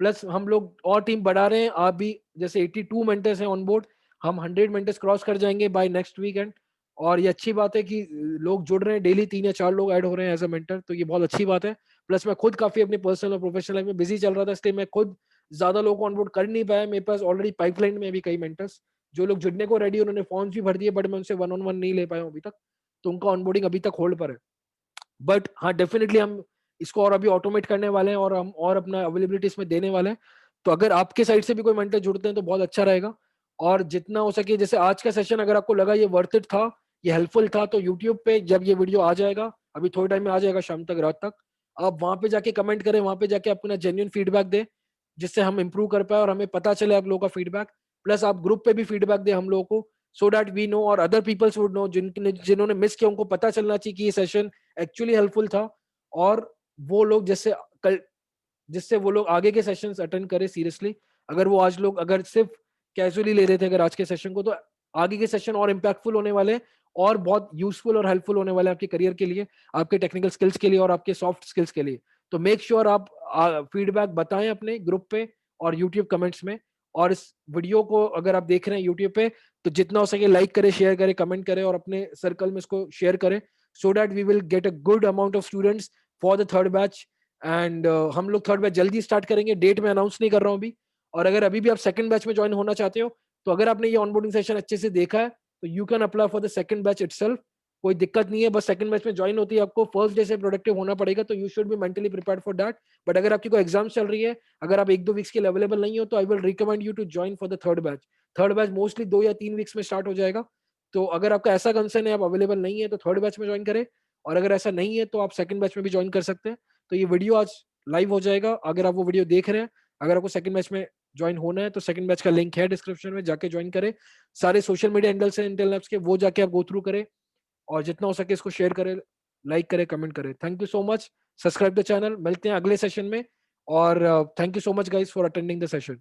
प्लस हम लोग और टीम बढ़ा रहे हैं। आप भी जैसे 82 मेंटर्स हैं ऑन बोर्ड, हम 100 मेंटर्स क्रॉस कर जाएंगे बाय नेक्स्ट वीकेंड। और ये अच्छी बात है कि लोग जुड़ रहे हैं, डेली 3 या 4 लोग ऐड हो रहे हैं एज अ मेंटर, तो ये बहुत अच्छी बात है। प्लस मैं खुद काफी अपनी पर्सनल और प्रोफेशनल लाइफ में बिजी चल रहा था, इसलिए मैं खुद ज्यादा लोगों को ऑनबोर्ड कर नहीं पाया। मेरे पास ऑलरेडी पाइपलाइन में भी कई मेंटर्स जो लोग जुड़ने को रेडी, उन्होंने फॉर्म्स भी भर दिए, बट मैं उनसे 1-on-1 नहीं ले पाया हूं अभी तक, तो उनका ऑनबोर्डिंग अभी तक होल्ड पर है। बट हाँ, डेफिनेटली हम इसको और अभी ऑटोमेट करने वाले हैं और हम और अपना अवेलेबिलिटी इसमें देने वाले हैं। तो अगर आपके साइड से भी कोई मेंटर जुड़ते हैं तो बहुत अच्छा रहेगा। और जितना हो सके, जैसे आज का सेशन अगर आपको लगा ये वर्थ इट था, ये हेल्पफुल था, तो यूट्यूब पे जब ये वीडियो आ जाएगा, अभी थोड़े टाइम में आ जाएगा, शाम तक, रात तक, आप वहां पे जाके कमेंट करें, वहां पे जाके अपना जेन्युइन फीडबैक दें, जिससे हम इंप्रूव कर पाए और हमें पता चले आप लोगों का फीडबैक। प्लस आप ग्रुप पे भी फीडबैक दें हम लोगों को, सो दैट वी नो और अदर पीपल्स वुड नो, जिन्होंने मिस किया उनको पता चलना चाहिए कि ये सेशन एक्चुअली हेल्पफुल था। और वो लोग जैसे कल, जिससे वो लोग आगे के सेशंस अटेंड करें सीरियसली। अगर वो आज लोग अगर सिर्फ कैजुअली ले रहे थे अगर आज के सेशन को, तो आगे के सेशन और इम्पैक्टफुल होने वाले हैं और बहुत यूजफुल और हेल्पफुल होने वाले हैं आपके करियर के लिए, आपके टेक्निकल स्किल्स के लिए और आपके सॉफ्ट स्किल्स के लिए। तो मेक श्योर आप फीडबैक बताएं अपने ग्रुप पे और यूट्यूब कमेंट्स में। और इस वीडियो को अगर आप देख रहे हैं यूट्यूब पे, तो जितना हो सके लाइक करें, शेयर करें, कमेंट करें और अपने सर्कल में इसको शेयर करें, so that we will get a good amount of students for the third batch. And हम लोग थर्ड बैच जल्दी स्टार्ट करेंगे, डेट मैं अनाउंस नहीं कर रहा हूँ अभी। और अगर अभी भी आप सेकंड बैच में ज्वाइन होना चाहते हो, तो अगर आपने ये ऑनबोर्डिंग सेशन अच्छे से देखा है, तो you can apply for the second batch itself. कोई दिक्कत नहीं है, बस सेकंड बैच में ज्वाइन होती है आपको फर्स्ट डे से प्रोडक्टिव होना पड़ेगा, तो you should be mentally prepared for that. But अगर आपकी कोई एग्जाम चल रही है, अगर आप 1-2 वीक्स के लिए अवेलेबल नहीं हो, तो I will recommend you to join for the third batch. Third batch mostly 2 या 3 वीक्स में स्टार्ट हो जाएगा। तो अगर आपका ऐसा कंसर्न है, आप अवेलेबल नहीं है, तो थर्ड बैच में ज्वाइन करें। और अगर ऐसा नहीं है, तो आप सेकंड बैच में भी ज्वाइन कर सकते हैं। तो ये वीडियो आज लाइव हो जाएगा, अगर आप वो वीडियो देख रहे हैं। अगर आपको सेकंड बैच में ज्वाइन होना है, तो सेकंड बैच का लिंक है डिस्क्रिप्शन में, जाके ज्वाइन करें। सारे सोशल मीडिया हैंडल्स हैं इंटेल लैब्स के, वो जाके आप गो थ्रू करें और जितना हो सके इसको शेयर करें, लाइक करें, कमेंट करें। Thank you so much, subscribe the channel. मिलते हैं अगले सेशन में। और thank you so much guys for attending the session,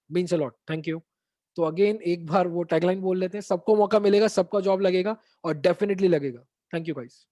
means a lot, thank you. तो अगेन एक बार वो टैगलाइन बोल लेते हैं, सबको मौका मिलेगा, सबका जॉब लगेगा और डेफिनेटली लगेगा। Thank you guys.